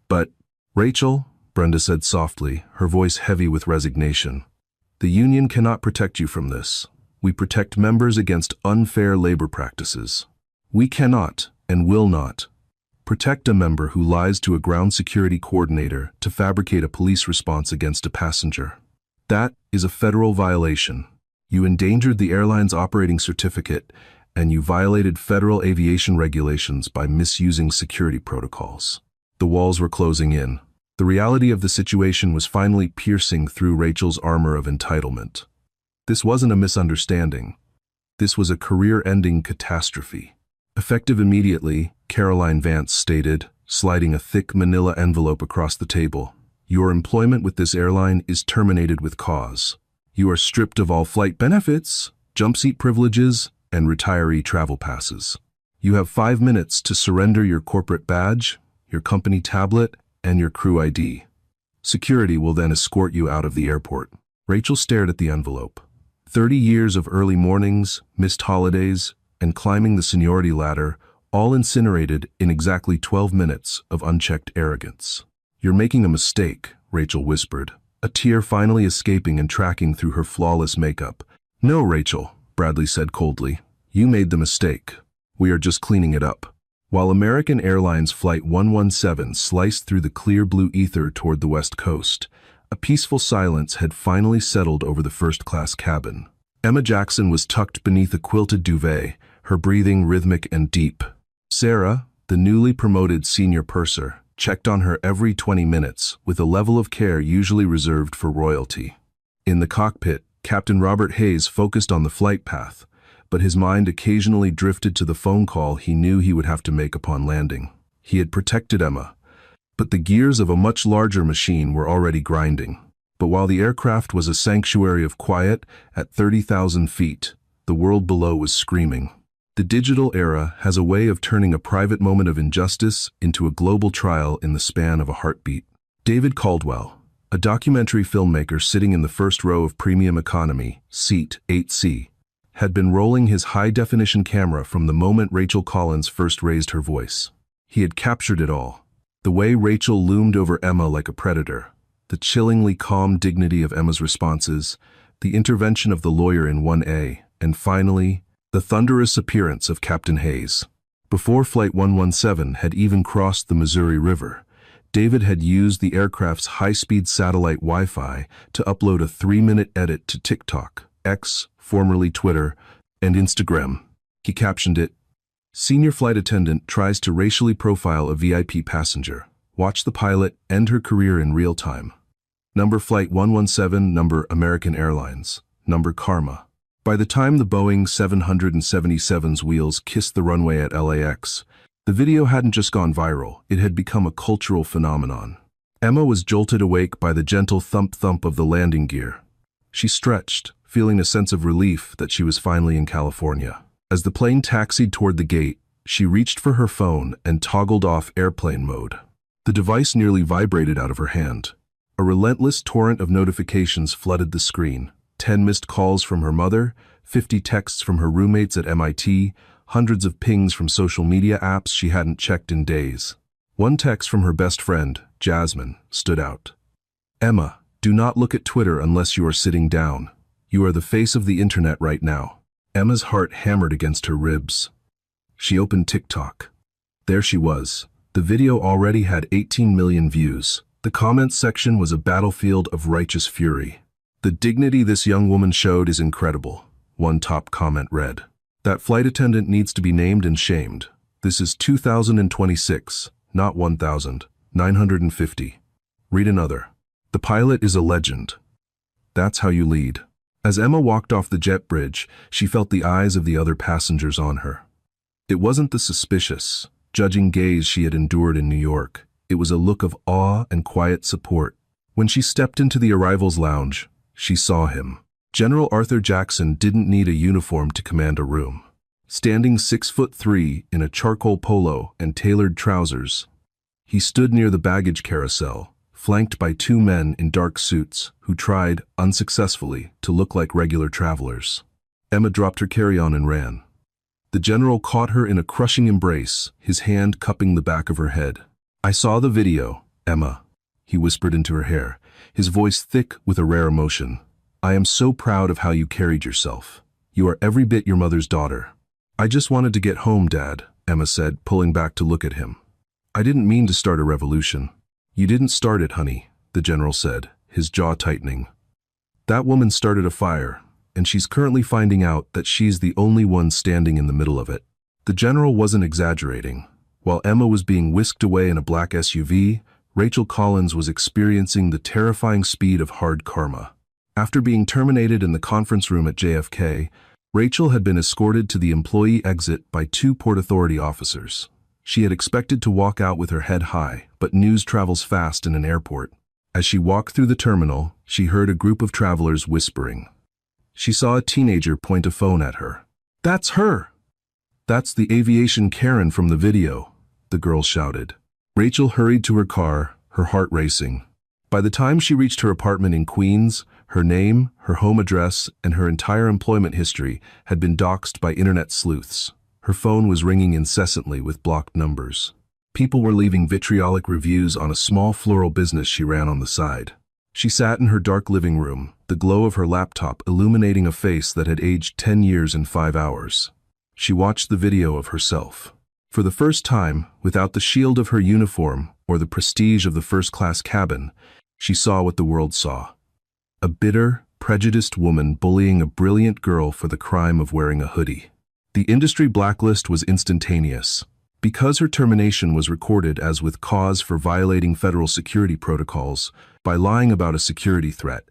But, Rachel, Brenda said softly, her voice heavy with resignation. The union cannot protect you from this. We protect members against unfair labor practices. We cannot, and will not, protect a member who lies to a ground security coordinator to fabricate a police response against a passenger. That is a federal violation. You endangered the airline's operating certificate, and you violated federal aviation regulations by misusing security protocols. The walls were closing in. The reality of the situation was finally piercing through Rachel's armor of entitlement. This wasn't a misunderstanding. This was a career-ending catastrophe. Effective immediately, Caroline Vance stated, sliding a thick manila envelope across the table. Your employment with this airline is terminated with cause. You are stripped of all flight benefits, jump seat privileges, and retiree travel passes. You have 5 minutes to surrender your corporate badge, your company tablet, and your crew ID. Security will then escort you out of the airport. Rachel stared at the envelope. 30 years of early mornings, missed holidays, and climbing the seniority ladder, all incinerated in exactly 12 minutes of unchecked arrogance. You're making a mistake, Rachel whispered, a tear finally escaping and tracking through her flawless makeup. No, Rachel, Bradley said coldly. You made the mistake. We are just cleaning it up. While American Airlines Flight 117 sliced through the clear blue ether toward the west coast, A peaceful silence had finally settled over the first-class cabin. Emma Jackson was tucked beneath a quilted duvet, her breathing rhythmic and deep. Sarah, the newly promoted senior purser, checked on her every 20 minutes with a level of care usually reserved for royalty. In the cockpit, Captain Robert Hayes focused on the flight path, but his mind occasionally drifted to the phone call he knew he would have to make upon landing. He had protected Emma, but the gears of a much larger machine were already grinding. But while the aircraft was a sanctuary of quiet at 30,000 feet, the world below was screaming. The digital era has a way of turning a private moment of injustice into a global trial in the span of a heartbeat. David Caldwell, a documentary filmmaker sitting in the first row of premium economy, seat 8C, had been rolling his high-definition camera from the moment Rachel Collins first raised her voice. He had captured it all. The way Rachel loomed over Emma like a predator, the chillingly calm dignity of Emma's responses, the intervention of the lawyer in 1A, and finally, the thunderous appearance of Captain Hayes. Before Flight 117 had even crossed the Missouri River, David had used the aircraft's high-speed satellite Wi-Fi to upload a 3-minute edit to TikTok, X, formerly Twitter, and Instagram. He captioned it, "Senior flight attendant tries to racially profile a VIP passenger. Watch the pilot end her career in real time. Number Flight 117, number American Airlines, number Karma." By the time the Boeing 777's wheels kissed the runway at LAX, the video hadn't just gone viral, it had become a cultural phenomenon. Emma was jolted awake by the gentle thump-thump of the landing gear. She stretched, feeling a sense of relief that she was finally in California. As the plane taxied toward the gate, she reached for her phone and toggled off airplane mode. The device nearly vibrated out of her hand. A relentless torrent of notifications flooded the screen. 10 missed calls from her mother, 50 texts from her roommates at MIT, hundreds of pings from social media apps she hadn't checked in days. One text from her best friend, Jasmine, stood out. "Emma, do not look at Twitter unless you are sitting down. You are the face of the internet right now." Emma's heart hammered against her ribs. She opened TikTok. There she was. The video already had 18 million views. The comments section was a battlefield of righteous fury. "The dignity this young woman showed is incredible," one top comment read. "That flight attendant needs to be named and shamed. This is 2026, not 1950. Read another. "The pilot is a legend. That's how you lead." As Emma walked off the jet bridge, she felt the eyes of the other passengers on her. It wasn't the suspicious, judging gaze she had endured in New York. It was a look of awe and quiet support. When she stepped into the arrivals lounge, she saw him. General Arthur Jackson didn't need a uniform to command a room. Standing 6'3" in a charcoal polo and tailored trousers, he stood near the baggage carousel, flanked by 2 men in dark suits who tried, unsuccessfully, to look like regular travelers. Emma dropped her carry-on and ran. The general caught her in a crushing embrace, his hand cupping the back of her head. "I saw the video, Emma," he whispered into her hair, his voice thick with a rare emotion. "I am so proud of how you carried yourself. You are every bit your mother's daughter." "I just wanted to get home, Dad," Emma said, pulling back to look at him. "I didn't mean to start a revolution." "You didn't start it, honey," the general said, his jaw tightening. "That woman started a fire, and she's currently finding out that she's the only one standing in the middle of it." The general wasn't exaggerating. While Emma was being whisked away in a black SUV, Rachel Collins was experiencing the terrifying speed of hard karma. After being terminated in the conference room at JFK, Rachel had been escorted to the employee exit by 2 Port Authority officers. She had expected to walk out with her head high, but news travels fast in an airport. As she walked through the terminal, she heard a group of travelers whispering. She saw a teenager point a phone at her. "That's her!" "That's the aviation Karen from the video," the girl shouted. Rachel hurried to her car, her heart racing. By the time she reached her apartment in Queens, her name, her home address, and her entire employment history had been doxed by internet sleuths. Her phone was ringing incessantly with blocked numbers. People were leaving vitriolic reviews on a small floral business she ran on the side. She sat in her dark living room, the glow of her laptop illuminating a face that had aged 10 years in 5 hours. She watched the video of herself. For the first time, without the shield of her uniform or the prestige of the first-class cabin, She saw what the world saw. A bitter, prejudiced woman bullying a brilliant girl for the crime of wearing a hoodie. The industry blacklist was instantaneous. Because her termination was recorded as with cause for violating federal security protocols by lying about a security threat,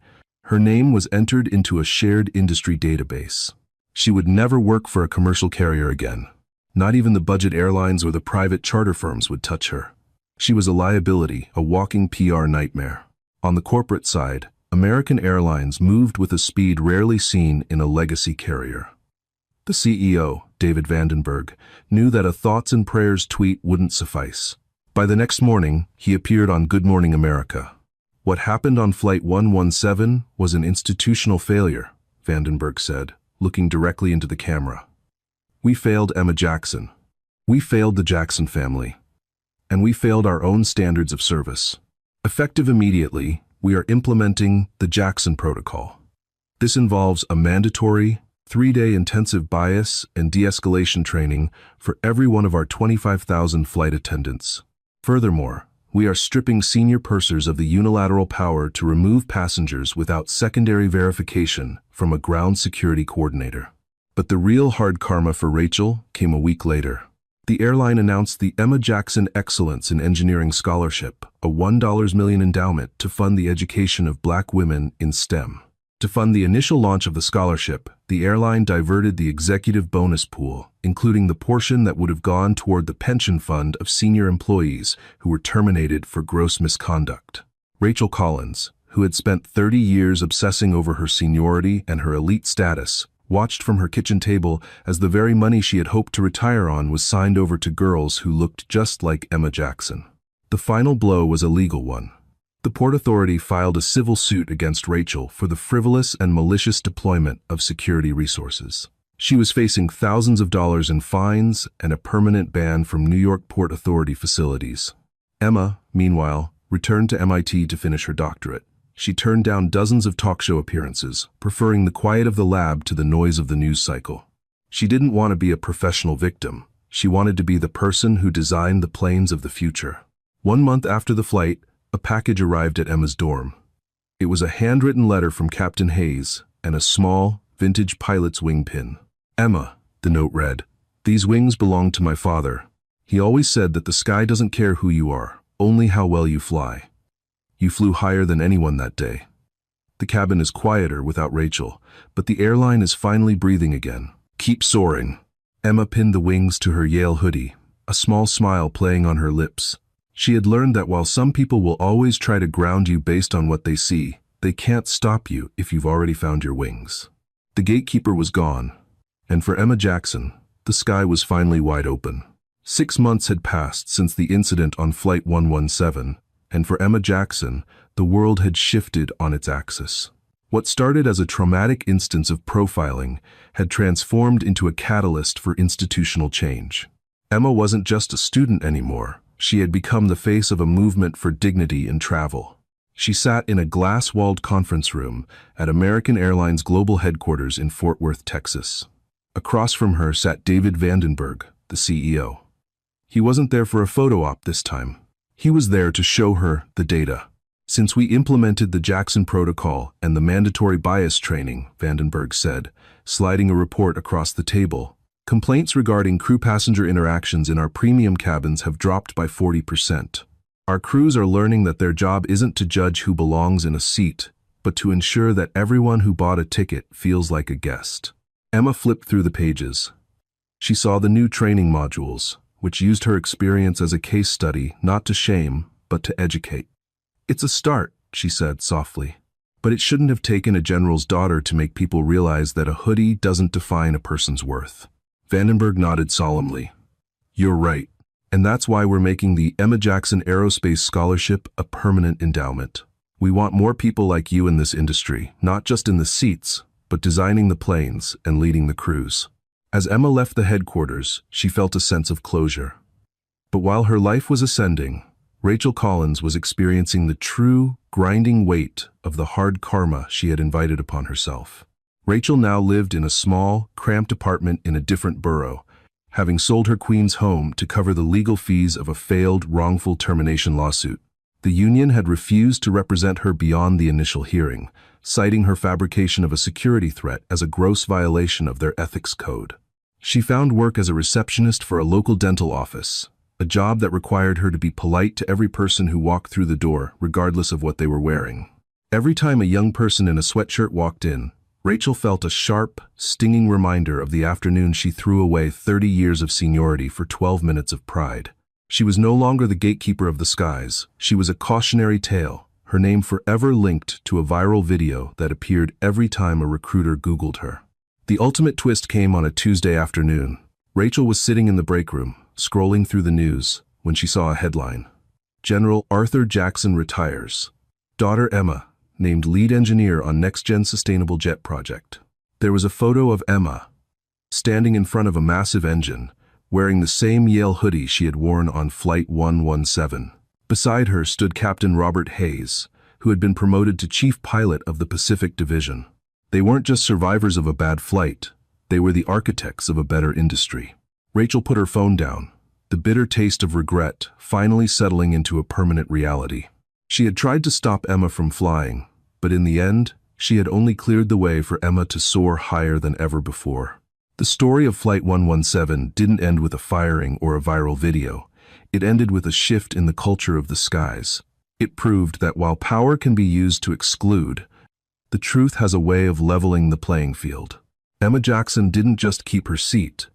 her name was entered into a shared industry database. She would never work for a commercial carrier again. Not even the budget airlines or the private charter firms would touch her. She was a liability, a walking PR nightmare. On the corporate side, American Airlines moved with a speed rarely seen in a legacy carrier. The CEO, David Vandenberg, knew that a thoughts and prayers tweet wouldn't suffice. By the next morning, he appeared on Good Morning America. What happened on Flight 117 was an institutional failure, Vandenberg said, looking directly into the camera. We failed Emma Jackson. We failed the Jackson family. And we failed our own standards of service. Effective immediately, we are implementing the Jackson Protocol. This involves a mandatory, 3-day intensive bias and de-escalation training for every one of our 25,000 flight attendants. Furthermore, we are stripping senior pursers of the unilateral power to remove passengers without secondary verification from a ground security coordinator. But the real hard karma for Rachel came a week later. The airline announced the Emma Jackson Excellence in Engineering Scholarship, a $1 million endowment to fund the education of Black women in STEM. To fund the initial launch of the scholarship, the airline diverted the executive bonus pool, including the portion that would have gone toward the pension fund of senior employees who were terminated for gross misconduct. Rachel Collins, who had spent 30 years obsessing over her seniority and her elite status, watched from her kitchen table as the very money she had hoped to retire on was signed over to girls who looked just like Emma Jackson. The final blow was a legal one. The Port Authority filed a civil suit against Rachel for the frivolous and malicious deployment of security resources. She was facing thousands of dollars in fines and a permanent ban from New York Port Authority facilities. Emma, meanwhile, returned to MIT to finish her doctorate. She turned down dozens of talk show appearances, preferring the quiet of the lab to the noise of the news cycle. She didn't want to be a professional victim. She wanted to be the person who designed the planes of the future. 1 month after the flight, a package arrived at Emma's dorm. It was a handwritten letter from Captain Hayes and a small, vintage pilot's wing pin. Emma, the note read, "These wings belong to my father. He always said that the sky doesn't care who you are, only how well you fly. You flew higher than anyone that day." The cabin is quieter without Rachel, but the airline is finally breathing again. Keep soaring. Emma pinned the wings to her Yale hoodie, a small smile playing on her lips. She had learned that while some people will always try to ground you based on what they see, they can't stop you if you've already found your wings. The gatekeeper was gone, and for Emma Jackson, the sky was finally wide open. 6 months had passed since the incident on Flight 117, and for Emma Jackson, the world had shifted on its axis. What started as a traumatic instance of profiling had transformed into a catalyst for institutional change. Emma wasn't just a student anymore. She had become the face of a movement for dignity in travel. She sat in a glass-walled conference room at American Airlines Global Headquarters in Fort Worth, Texas. Across from her sat David Vandenberg, the CEO. He wasn't there for a photo op this time. He was there to show her the data. Since we implemented the Jackson Protocol and the mandatory bias training, Vandenberg said, sliding a report across the table, complaints regarding crew-passenger interactions in our premium cabins have dropped by 40%. Our crews are learning that their job isn't to judge who belongs in a seat, but to ensure that everyone who bought a ticket feels like a guest. Emma flipped through the pages. She saw the new training modules, which used her experience as a case study not to shame, but to educate. "It's a start," she said softly. "But it shouldn't have taken a general's daughter to make people realize that a hoodie doesn't define a person's worth." Vandenberg nodded solemnly. "You're right. And that's why we're making the Emma Jackson Aerospace Scholarship a permanent endowment. We want more people like you in this industry, not just in the seats, but designing the planes and leading the crews." As Emma left the headquarters, she felt a sense of closure. But while her life was ascending, Rachel Collins was experiencing the true, grinding weight of the hard karma she had invited upon herself. Rachel now lived in a small, cramped apartment in a different borough, having sold her Queens home to cover the legal fees of a failed wrongful termination lawsuit. The union had refused to represent her beyond the initial hearing, citing her fabrication of a security threat as a gross violation of their ethics code. She found work as a receptionist for a local dental office, a job that required her to be polite to every person who walked through the door, regardless of what they were wearing. Every time a young person in a sweatshirt walked in, Rachel felt a sharp, stinging reminder of the afternoon she threw away 30 years of seniority for 12 minutes of pride. She was no longer the gatekeeper of the skies. She was a cautionary tale, her name forever linked to a viral video that appeared every time a recruiter Googled her. The ultimate twist came on a Tuesday afternoon. Rachel was sitting in the break room, scrolling through the news, when she saw a headline. General Arthur Jackson retires. Daughter Emma, named lead engineer on next-gen sustainable jet project. There was a photo of Emma, standing in front of a massive engine, wearing the same Yale hoodie she had worn on Flight 117. Beside her stood Captain Robert Hayes, who had been promoted to chief pilot of the Pacific Division. They weren't just survivors of a bad flight, they were the architects of a better industry. Rachel put her phone down, the bitter taste of regret finally settling into a permanent reality. She had tried to stop Emma from flying, but in the end, she had only cleared the way for Emma to soar higher than ever before. The story of Flight 117 didn't end with a firing or a viral video. It ended with a shift in the culture of the skies. It proved that while power can be used to exclude, the truth has a way of leveling the playing field. Emma Jackson didn't just keep her seat.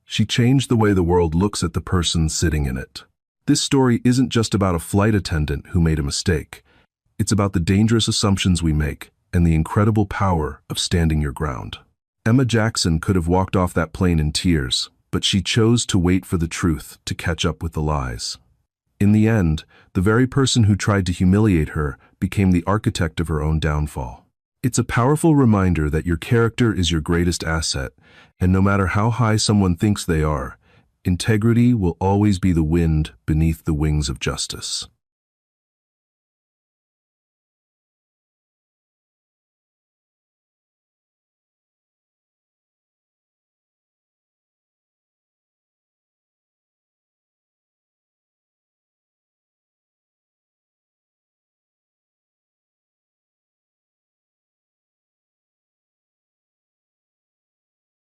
She changed the way the world looks at the person sitting in it. This story isn't just about a flight attendant who made a mistake. It's about the dangerous assumptions we make and the incredible power of standing your ground. Emma Jackson could have walked off that plane in tears, but she chose to wait for the truth to catch up with the lies. In the end, the very person who tried to humiliate her became the architect of her own downfall. It's a powerful reminder that your character is your greatest asset, and no matter how high someone thinks they are, integrity will always be the wind beneath the wings of justice.